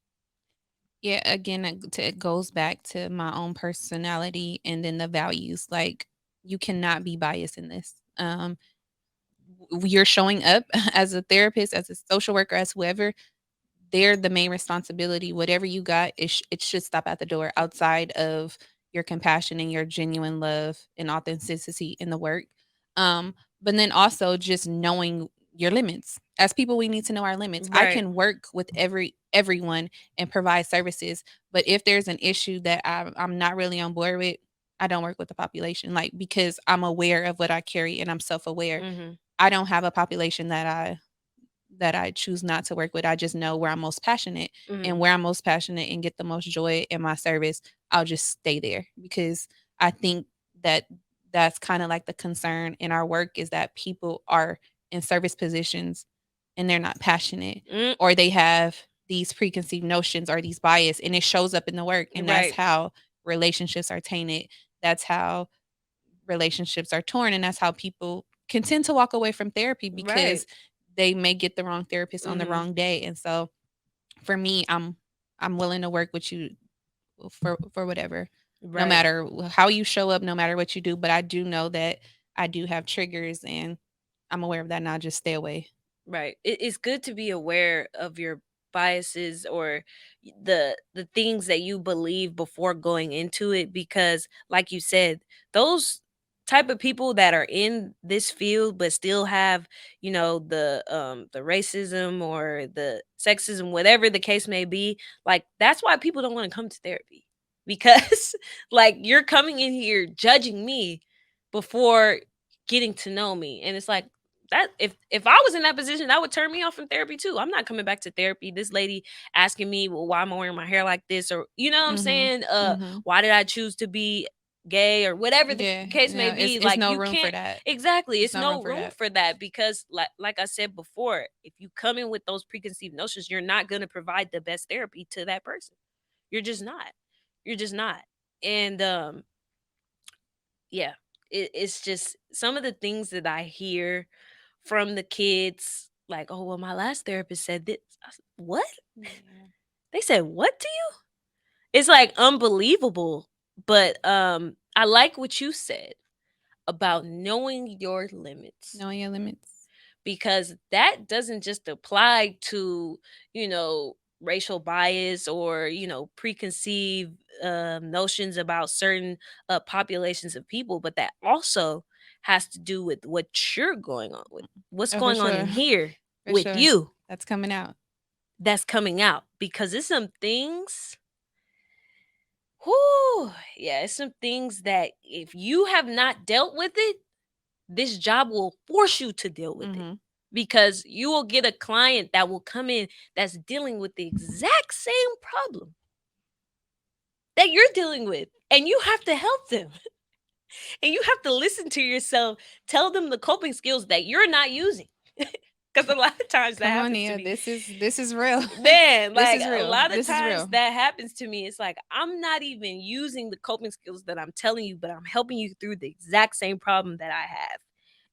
S2: Yeah, again, it goes back to my own personality and then the values. Like, you cannot be biased in this. You're showing up as a therapist, as a social worker, as whoever, they're the main responsibility. Whatever you got, it should stop at the door outside of your compassion and your genuine love and authenticity in the work. But then also just knowing your limits. As people, we need to know our limits. I
S1: Right.
S2: can work with everyone and provide services, but if there's an issue that I'm not really on board with, I don't work with the population. Like, because I'm aware of what I carry and I'm self aware.
S1: Mhm.
S2: I don't have a population that I choose not to work with. I just know where I'm most passionate,
S1: Mhm.
S2: and where I'm most passionate and get the most joy in my service, I'll just stay there because I think that that's kind of like the concern in our work is that people are in service positions and they're not passionate,
S1: Mm,
S2: or they have these preconceived notions or these bias, and it shows up in the work, and that's
S1: right.
S2: how relationships are tainted. That's how relationships are torn, and that's how people can tend to walk away from therapy
S1: Right.
S2: because they may get the wrong therapist on the
S1: Mhm.
S2: wrong day. And so for me, I'm willing to work with you for whatever, no
S1: Right.
S2: matter how you show up, no matter what you do. But I do know that I do have triggers, and I'm aware of that, and I'll just stay away.
S1: Right. It's good to be aware of your biases or the things that you believe before going into it because like you said, those type of people that are in this field but still have, the racism or the sexism, whatever the case may be, like that's why people don't want to come to therapy. Because like you're coming in here judging me before getting to know me. And it's like that if I was in that position, that would turn me off from therapy too. I'm not coming back to therapy. This lady asking me, well, why am I wearing my hair like this, or you know what I'm
S2: Mhm.
S1: saying?
S2: Mhm.
S1: Why did I choose to be gay or whatever the
S2: Yeah.
S1: case may
S2: No,
S1: be?
S2: it's
S1: Like
S2: no
S1: you
S2: room for
S1: can't
S2: that.
S1: exactly.
S2: It's
S1: It's
S2: no room
S1: no
S2: for
S1: room
S2: that.
S1: for that because like I said before, if you come in with those preconceived notions, you're not gonna provide the best therapy to that person. You're just not. You're just not. And yeah, it's just some of the things that I hear from the kids, like, oh, well, my last therapist said this. What?
S2: Yeah.
S1: They said what to you? It's like unbelievable. But I like what you said about knowing your limits,
S2: Knowing your limits.
S1: because that doesn't just apply to, racial bias or, preconceived notions about certain populations of people, but that also has to do with what you're going on with, what's
S2: Oh, for
S1: going on
S2: sure.
S1: in here
S2: For
S1: with
S2: sure.
S1: you
S2: That's coming out.
S1: that's coming out, because it's some things. Whoo, yeah, it's some things that if you have not dealt with it, this job will force you to deal with it,
S2: Mhm.
S1: because you will get a client that will come in that's dealing with the exact same problem that you're dealing with, and you have to help them. And you have to listen to yourself, tell them the coping skills that you're not using. Because a lot of times that
S2: Come on,
S1: happens to
S2: yeah.
S1: me.
S2: This is real.
S1: Man,
S2: This
S1: like
S2: is
S1: a
S2: real.
S1: lot of
S2: This is
S1: times
S2: real.
S1: that happens to me. It's like I'm not even using the coping skills that I'm telling you, but I'm helping you through the exact same problem that I have.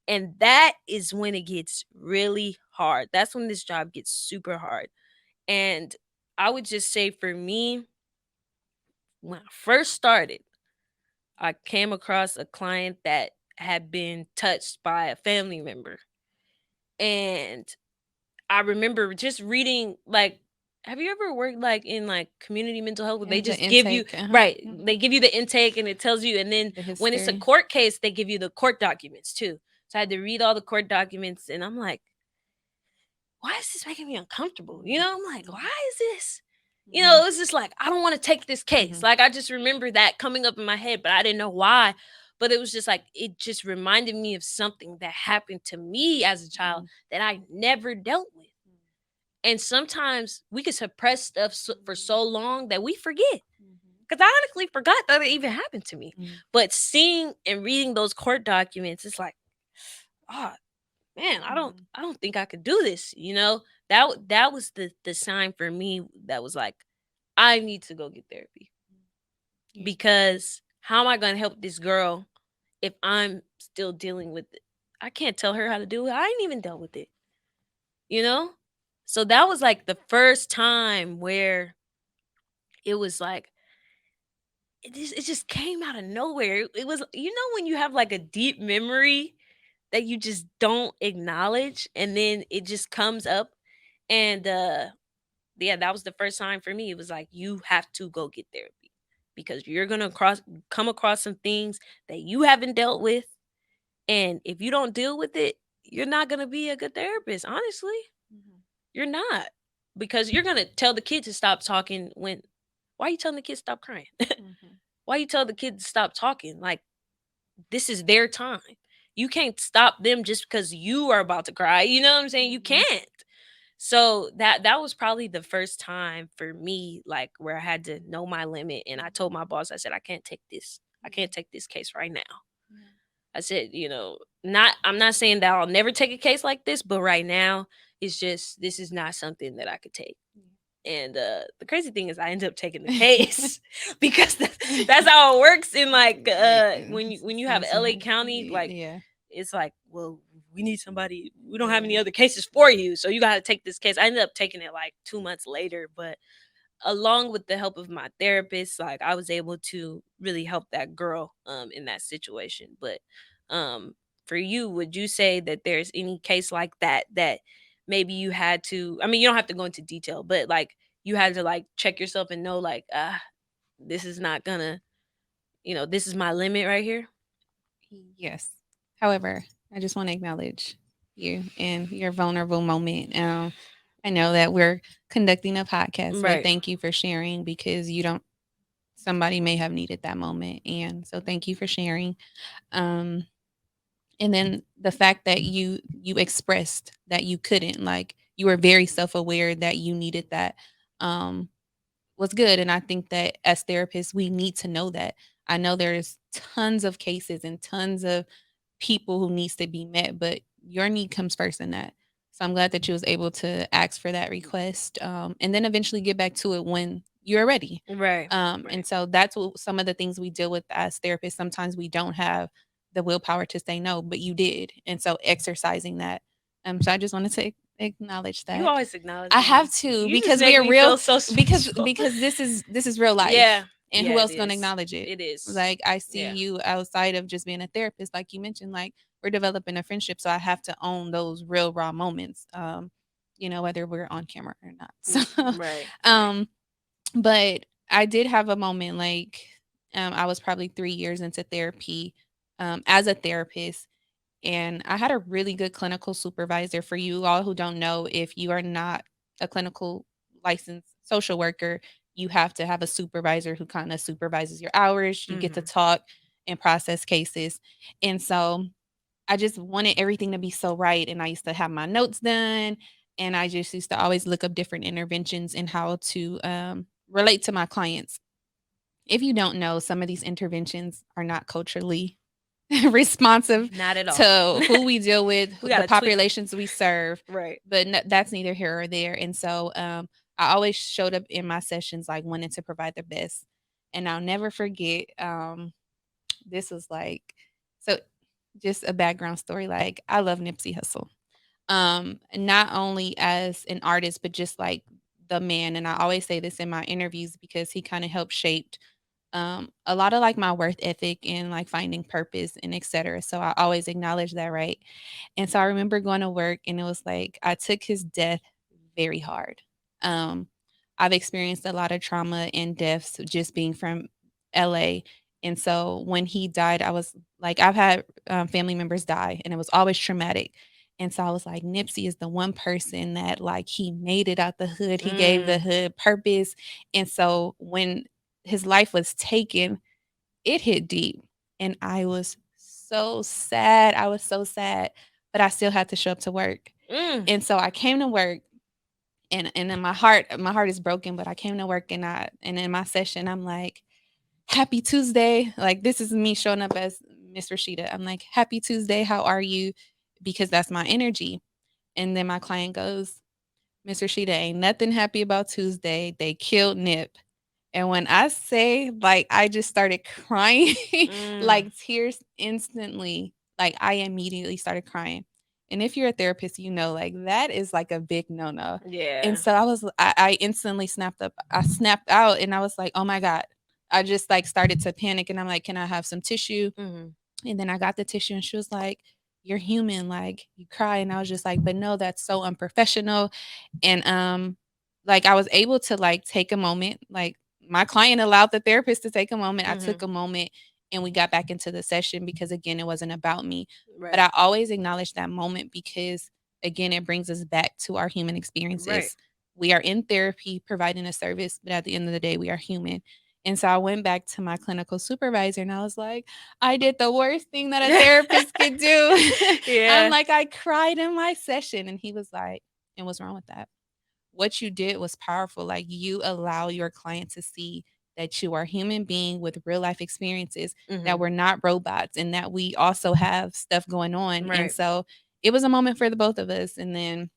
S1: And that is when it gets really hard. That's when this job gets super hard. And I would just say for me, when I first started, I came across a client that had been touched by a family member. And I remember just reading, like, have you ever worked like in like community mental health where they
S2: Yeah, the
S1: just give you,
S2: intake. Uh-huh.
S1: right,
S2: Mhm.
S1: they give you the intake and it tells you, and then
S2: The
S1: when it's a
S2: history.
S1: court case, they give you the court documents too. So I had to read all the court documents, and I'm like, why is this making me uncomfortable? I'm like, why is this?
S2: Mhm.
S1: It was just like, I don't want to take this case.
S2: Mhm.
S1: Like, I just remember that coming up in my head, but I didn't know why. But it was just like, it just reminded me of something that happened to me as a child
S2: Mhm.
S1: that I never dealt with. And sometimes we can suppress stuff for so long that we forget. Because I honestly forgot that it even happened to me.
S2: Mhm.
S1: But seeing and reading those court documents, it's like, oh, man, I don't
S2: Mhm.
S1: I don't think I could do this, That was the sign for me that was like, I need to go get therapy,
S2: Yeah.
S1: because how am I going to help this girl if I'm still dealing with it? I can't tell her how to do it. I ain't even dealt with it, you know? So that was like the first time where it was like it just came out of nowhere. It was, when you have like a deep memory that you just don't acknowledge, and then it just comes up. And yeah, that was the first time for me. It was like, you have to go get therapy, because you're gonna come across some things that you haven't dealt with. And if you don't deal with it, you're not gonna be a good therapist, honestly.
S2: Mhm.
S1: You're not. Because you're gonna tell the kid to stop talking when, why are you telling the kid to stop crying?
S2: Mhm.
S1: Why you tell the kid to stop talking? Like, this is their time. You can't stop them just because you are about to cry. You know what I'm saying? You
S2: Mhm.
S1: can't. So that was probably the first time for me, like, where I had to know my limit, and I told my boss, I said, I can't take this. I can't take this case right now.
S2: Yeah.
S1: I said, not I'm not saying that I'll never take a case like this, but right now it's just, this is not something that I could take. And the crazy thing is I ended up taking the
S2: Yeah.
S1: case because that's how it works in, like,
S2: Yeah.
S1: when you have LA
S2: Sometimes.
S1: County, like,
S2: Yeah.
S1: it's like, well, we need somebody. We don't have any other cases for you, so you got to take this case. I ended up taking it like 2 months later, but along with the help of my therapist, like, I was able to really help that girl in that situation. But for you, would you say that there's any case like that maybe you had to, I mean, you don't have to go into detail, but like, you had to like check yourself and know, like, this is not gonna, this is my limit right here.
S2: Yes. However, I just want to acknowledge you and your vulnerable moment. I know that we're conducting a podcast, but
S1: Right.
S2: thank you for sharing because you don't, somebody may have needed that moment. And so thank you for sharing. Um, And then the fact that you expressed that you couldn't, like, you were very self-aware that you needed that, um, was good, and I think that as therapists, we need to know that. I know there's tons of cases and tons of people who needs to be met, but your need comes first in that. So I'm glad that you was able to ask for that request, and then eventually get back to it when you're ready.
S1: Right.
S2: And
S1: Right.
S2: so that's what some of the things we deal with as therapists. Sometimes we don't have the willpower to say no, but you did, and so exercising that. So I just wanted to acknowledge
S1: You
S2: that.
S1: always acknowledge
S2: I
S1: me.
S2: have to
S1: You just
S2: because we
S1: make
S2: are
S1: me
S2: real
S1: feel so special.
S2: because this is real
S1: Yeah.
S2: life, and
S1: Yeah,
S2: who
S1: it
S2: else gonna
S1: is.
S2: acknowledge it?
S1: It is.
S2: Like, I see
S1: Yeah.
S2: you outside of just being a therapist, like you mentioned, like, we're developing a friendship, so I have to own those real raw moments, whether we're on camera or not. So,
S1: Right. Right.
S2: um, but I did have a moment, like, I was probably 3 years into therapy, as a therapist, and I had a really good clinical supervisor. For you all who don't know, if you are not a clinical licensed social worker, you have to have a supervisor who kind of supervises your hours. You get to
S1: Mhm.
S2: talk and process cases. And so I just wanted everything to be so right. And I used to have my notes done. And I just used to always look up different interventions and how to relate to my clients. If you don't know, some of these interventions are not culturally responsive
S1: Not at all.
S2: to who we deal with,
S1: We
S2: the
S1: gotta tweak.
S2: populations we serve,
S1: Right.
S2: but that's neither here or there. And so I always showed up in my sessions like wanting to provide the best. And I'll never forget, this was like, so just a background story. Like, I love Nipsey Hussle. Not only as an artist, but just like the man. And I always say this in my interviews because he kind of helped shape a lot of like my worth ethic and like finding purpose and etc. So I always acknowledge that, right? And so I remember going to work and it was like I took his death very hard. Um, I've experienced a lot of trauma and deaths just being from LA. And so when he died, I was like, I've had family members die and it was always traumatic. And so I was like, Nipsey is the one person that like he made it out the hood. He gave the
S1: Mm.
S2: hood purpose. And so when his life was taken, it hit deep. And I was so sad. I was so sad, but I still had to show up to work.
S1: Mm.
S2: And so I came to work and then my heart is broken, but I came to work and in my session, I'm like, happy Tuesday. Like, this is me showing up as Miss Rasheeda. I'm like, happy Tuesday. How are you? Because that's my energy. And then my client goes, Miss Rasheeda, ain't nothing happy about Tuesday. They killed Nip. And when I say, like, I just started crying,
S1: Mm.
S2: like tears instantly, like I immediately started crying. And if you're a therapist, you know, like that is like a big no no. And
S1: Yeah.
S2: so I instantly snapped up. I snapped out and I was like, oh my God. I just like started to panic and I'm like, can I have some tissue?
S1: Mhm.
S2: And then I got the tissue and she was like, you're human, like you cry. And I was just like, but no, that's so unprofessional. And like I was able to like take a moment, like my client allowed the therapist to take a moment. I took
S1: Mhm.
S2: a moment and we got back into the session because again it wasn't about me. But
S1: Right.
S2: I always acknowledge that moment because again it brings us back to our human
S1: Right.
S2: experiences. We are in therapy providing a service, but at the end of the day we are human. And so I went back to my clinical supervisor and I was like, I did the worst thing that a therapist could do. I'm
S1: Yeah.
S2: like, I cried in my session. And he was like, and what's wrong with that? What you did was powerful. Like, you allow your client to see that you are a human being with real life experiences, that
S1: Mhm.
S2: we're not robots, and that we also have stuff going on. And
S1: Right.
S2: so it was a moment for the both of us. And then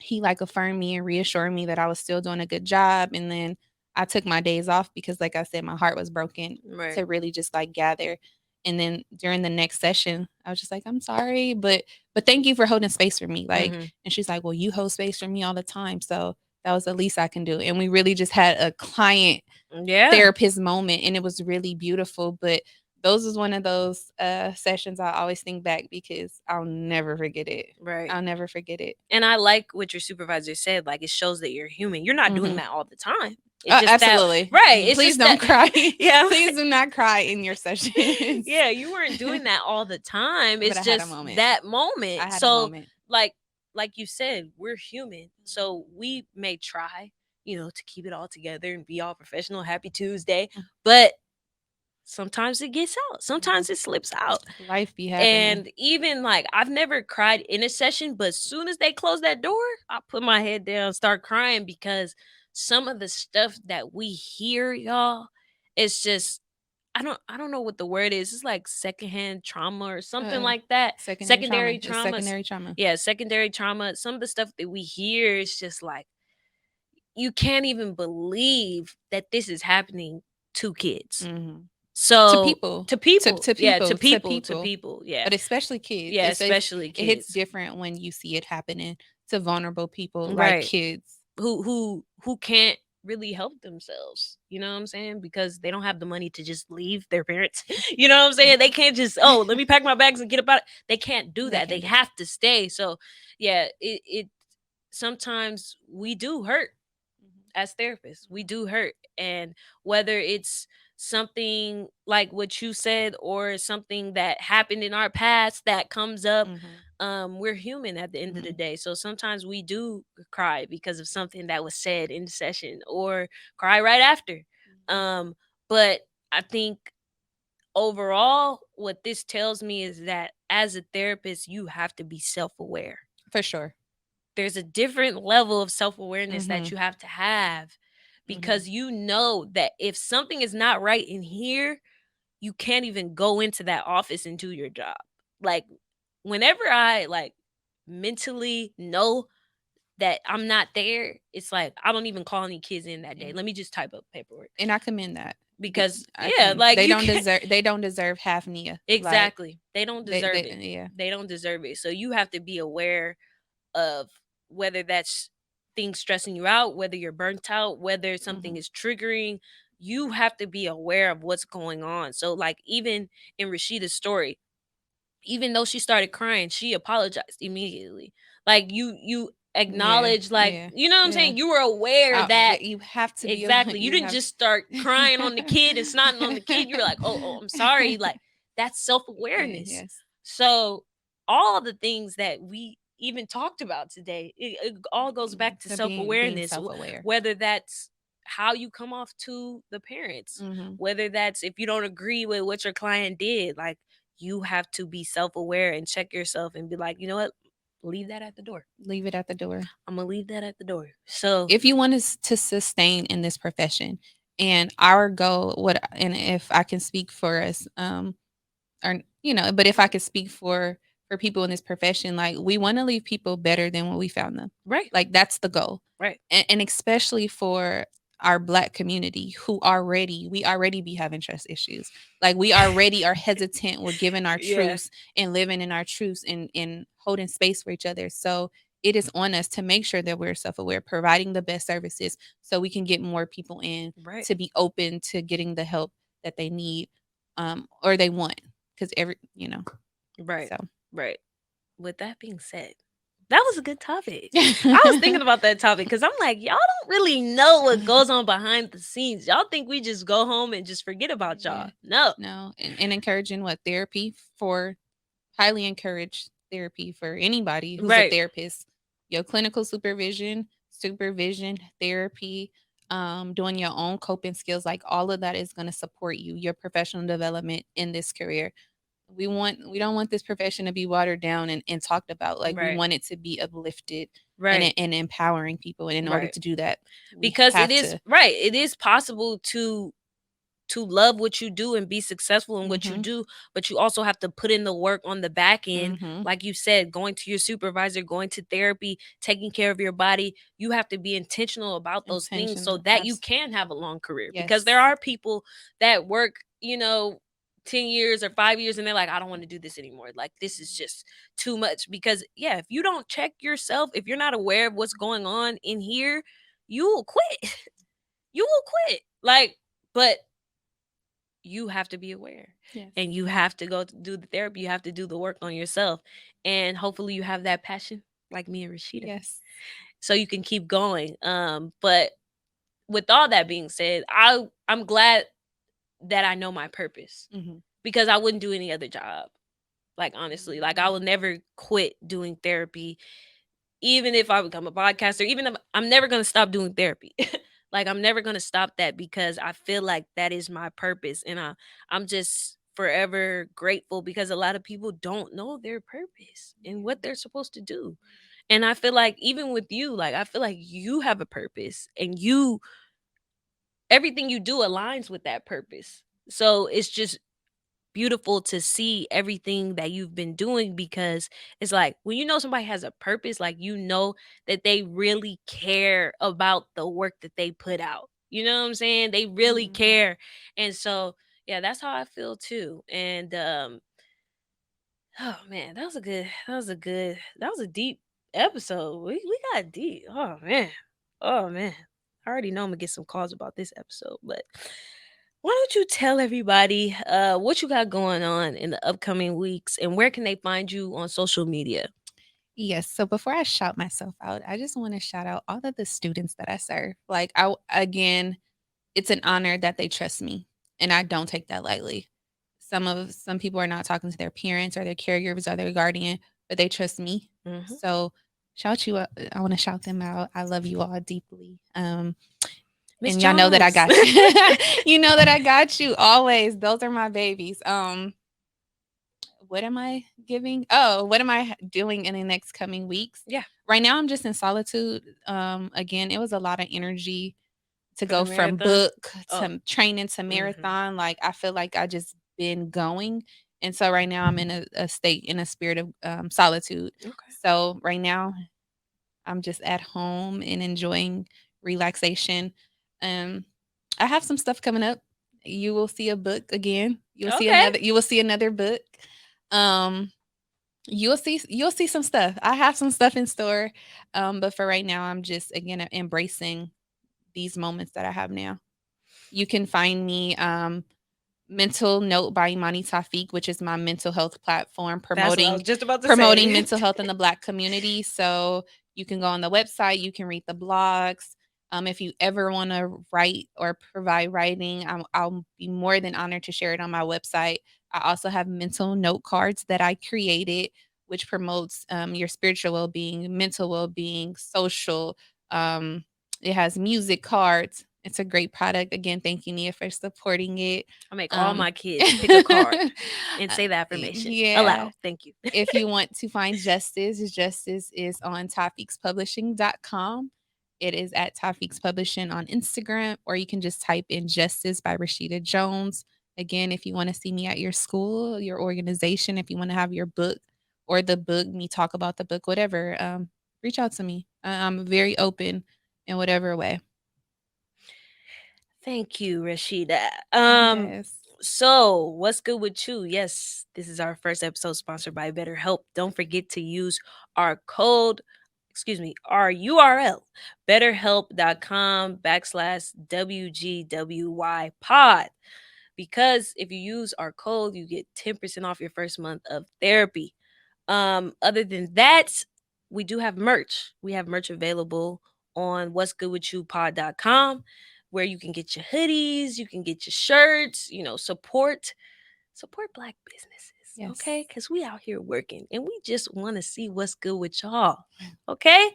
S2: he like affirmed me and reassured me that I was still doing a good job. And then I took my days off because, like I said, my heart was broken
S1: Right.
S2: to really just like gather. And then during the next session, I was just like, I'm sorry, but thank you for holding space for me. Like,
S1: Mhm.
S2: and she's like, well, you hold space for me all the time. So that was the least I can do. And we really just had a client
S1: Yeah.
S2: therapist moment and it was really beautiful. But those is one of those sessions I always think back because I'll never forget it.
S1: Right.
S2: I'll never forget it.
S1: And I like what your supervisor said. Like, it shows that you're human. You're not doing
S2: Mhm.
S1: that all the time. It's just that,
S2: Absolutely.
S1: right? It's
S2: Please
S1: just that,
S2: don't cry.
S1: yeah,
S2: Please do not cry in your sessions.
S1: yeah. You weren't doing that all the time.
S2: But
S1: It's
S2: I had a
S1: just
S2: moment.
S1: that moment.
S2: I had a
S1: So,
S2: moment.
S1: like, like you said, we're human. So we may try, to keep it all together and be all professional. Happy Tuesday,
S2: Mm.
S1: but sometimes it gets out,
S2: Mhm.
S1: sometimes it slips out.
S2: Life be happening.
S1: And even like I've never cried in a session, but as soon as they close that door, I put my head down, start crying because some of the stuff that we hear, y'all, it's just I don't know what the word is. It's like secondhand trauma or something
S2: Uh,
S1: like that.
S2: secondary trauma.
S1: Secondary
S2: It's
S1: traumas.
S2: secondary trauma.
S1: Yeah, secondary trauma. Some of the stuff that we hear is just like you can't even believe that this is happening to kids.
S2: Mhm. To
S1: So
S2: people,
S1: to people,
S2: to
S1: yeah, to
S2: people, to
S1: people, to
S2: people,
S1: people, yeah,
S2: but especially kids.
S1: yeah, especially
S2: It hits
S1: kids,
S2: different when you see it happening to vulnerable people like
S1: right?
S2: kids.
S1: Who can't really help themselves. You know what I'm saying? Because they don't have the money to just leave their parents. You know what I'm saying? They can't just let me pack my bags and get about it. They can't do
S2: They
S1: that. They
S2: can't do that.
S1: have to stay. So yeah, it sometimes we do hurt
S2: Mhm.
S1: as therapists. We
S2: Mhm.
S1: do hurt. And whether it's something like what you said or something that happened in our past that comes up,
S2: Mhm.
S1: we're human at the end of the
S2: Mhm.
S1: day. So sometimes we do cry because of something that was said in the session or cry right after.
S2: Mhm.
S1: Um, but I think overall, what this tells me is that as a therapist, you have to be self aware.
S2: For sure.
S1: There's a different level of self-awareness that
S2: Mhm.
S1: you have
S2: Mhm.
S1: because you know that if something is not right in here, you can't even go into that office and do your job. Like whenever I like mentally know that I'm not there, it's like I don't even call any kids in that day.
S2: Yeah.
S1: Let me just type up paperwork
S2: And I commend that.
S1: because
S2: I
S1: yeah,
S2: commend.
S1: like you can't
S2: They don't deserve half Nia. Like
S1: exactly. They don't deserve
S2: they
S1: it.
S2: yeah.
S1: They don't deserve it. So you have to be aware of whether that's things stressing you out, whether you're burnt out, whether something
S2: Mhm.
S1: is triggering. You have to be aware of what's going on. So, like, even in Rasheeda's story, even though she started crying, she apologized immediately. Like, you
S2: Yeah.
S1: acknowledge, like,
S2: Yeah.
S1: you know what I'm
S2: Yeah.
S1: saying? You were aware that
S2: You have to be
S1: exactly. You
S2: you
S1: didn't
S2: have
S1: just start crying on the kid and snotting on the kid. You were like, oh, I'm sorry. Like that's self awareness.
S2: yes.
S1: So all the things that we even talked about today, it all goes back to
S2: To
S1: self
S2: being
S1: awareness.
S2: self-aware.
S1: Whether that's how you come off to the parents,
S2: Mhm.
S1: whether that's if you don't agree with what your client did, like you have to be self aware and check yourself and be like, you know what, leave that at the door.
S2: Leave it at the door.
S1: I'm gonna leave that at the door. So
S2: If you want us to sustain in this profession, and our goal, what, and if I can speak for us, or but if I could speak for people in this profession, like we want to leave people better than when we found them.
S1: right,
S2: Like that's the goal.
S1: right,
S2: And especially for our black community who already we already be having trust issues. Like we already are hesitant with giving our
S1: yeah.
S2: truths and living in our truths and holding space for each other. So it is on us to make sure that we're self-aware, providing the best services so we can get more people in
S1: Right.
S2: to be open to getting the help that they need, or they want, because
S1: Right.
S2: so
S1: Right. With that being said, that was a good topic. I was thinking about that topic because I'm like, y'all don't really know what goes on behind the scenes. Y'all think we just go home and just forget about
S2: yeah,
S1: y'all. No.
S2: no, and encouraging what therapy for, highly encourage therapy for anybody who's a
S1: Right.
S2: therapist. Your clinical supervision, therapy, doing your own coping skills, like all of that is going to support you, your professional development in this career. We don't want this profession to be watered down and talked about. Like we
S1: Right.
S2: want it to be uplifted
S1: Right.
S2: and empowering people. And in order
S1: Right.
S2: to do that, we
S1: Because it
S2: have
S1: is
S2: to.
S1: right. It is possible to love what you do and be successful in what you
S2: Mhm.
S1: do, but you also have to put in the work on the back end.
S2: Mhm.
S1: Like you said, going to your supervisor, going to therapy, taking care of your body. You have to be intentional about those things so
S2: Intentional.
S1: that you can have a long career. Because there
S2: Yes.
S1: are people that work, 10 years or 5 years and they're like, I don't want to do this anymore. Like, this is just too much. Because, yeah, if you don't check yourself, if you're not aware of what's going on in here, you will quit. You will quit. Like, but you have to be aware
S2: Yes.
S1: and you have to go to do the therapy. You have to do the work on yourself. And hopefully you have that passion like me and Rashida.
S2: Yes.
S1: So you can keep going. But with all that being said, I'm glad that I know my purpose
S2: Mhm.
S1: because I wouldn't do any other job. Like honestly, like I
S2: Mhm.
S1: will never quit doing therapy, even if I become a podcaster, even if I'm never gonna stop doing therapy. Like I'm never going to stop that because I feel like that is my purpose, and I'm just forever grateful because a lot of people don't know their purpose and what they're supposed to do. And I feel like even with you, like I feel like you have a purpose, and you everything you do aligns with that purpose. So it's just beautiful to see everything that you've been doing, because it's like when you know somebody has a purpose, like you know that they really care about the work that they put out. You know what I'm saying? They really
S2: Mhm.
S1: care. And so yeah, that's how I feel too. And oh man, that was a deep episode. We got deep. Oh man. Oh man. I already know I'm gonna get some calls about this episode, but why don't you tell everybody what you got going on in the upcoming weeks, and where can they find you on social media?
S2: Yes. So before I shout myself out, I just want to shout out all of the students that I serve. Like again, it's an honor that they trust me, and I don't take that lightly. Some people are not talking to their parents or their caregivers or their guardian, but they trust me.
S1: Hmm.
S2: So shout you out. I want to shout them out. I love you all deeply.
S1: Miss
S2: And y'all know that I
S1: Jones.
S2: got you. You know that I got you always. Those are my babies. What am I giving? Oh, what am I doing in the next coming weeks?
S1: Yeah,
S2: Right now, I'm just in solitude. Again, it was a lot of energy to
S1: for the
S2: go from
S1: marathon.
S2: book
S1: Oh.
S2: to training to
S1: Hmm.
S2: marathon. Like I feel like I just been going, and so right now I'm in a state in a spirit of solitude.
S1: Okay.
S2: So right now I'm just at home and enjoying relaxation. Um, I have some stuff coming up. You will see a book again. You'll see
S1: Okay.
S2: another. You will see another book. Um, you'll see some stuff. I have some stuff in store. But for right now, I'm just again embracing these moments that I have now. You can find me Mental Note by Imani Tafiq, which is my mental health platform
S1: That's what I was
S2: promoting
S1: just about to
S2: promoting
S1: say.
S2: mental health in the Black community. So you can go on the website, you can read the blogs. If you ever want to write or provide writing, I'll be more than honored to share it on my website. I also have mental note cards that I created, which promotes your spiritual well being, mental well being, social. Um, it has music cards. It's a great product. Again, thank you, Nia, for supporting it.
S1: I make all
S2: Um,
S1: my kids pick a card and say the affirmation
S2: yeah.
S1: aloud. Thank you.
S2: If you want to find Justice is on topicspublishing.com. It is at Topics Publishing on Instagram, or you can just type in Justice by Rasheeda Jones. Again, if you want to see me at your school, your organization, if you want to have your book or the book, me talk about the book, whatever, reach out to me. I'm very open in whatever way.
S1: Thank you, Rashida.
S2: Yes.
S1: So what's good with you? Yes, this is our first episode sponsored by BetterHelp. Don't forget to use our code, excuse me, our URL, betterhelp.com/WGWY pod. Because if you use our code, you get 10% off your first month of therapy. Other than that, we do have merch. We have merch available on what'sgoodwithyoupod.com, where you can get your hoodies, you can get your shirts, support black businesses,
S2: Yes.
S1: okay? Cuz we out here working and we just want to see what's good with y'all. Okay?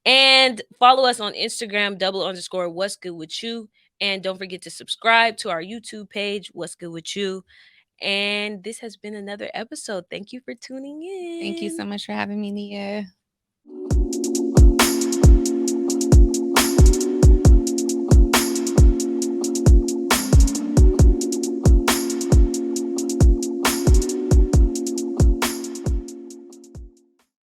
S1: And follow us on Instagram, _what's good with you. And don't forget to subscribe to our YouTube page, What's Good With You. And this has been another episode. Thank you for tuning
S2: Thank you
S1: in.
S2: so much for having me, Nia.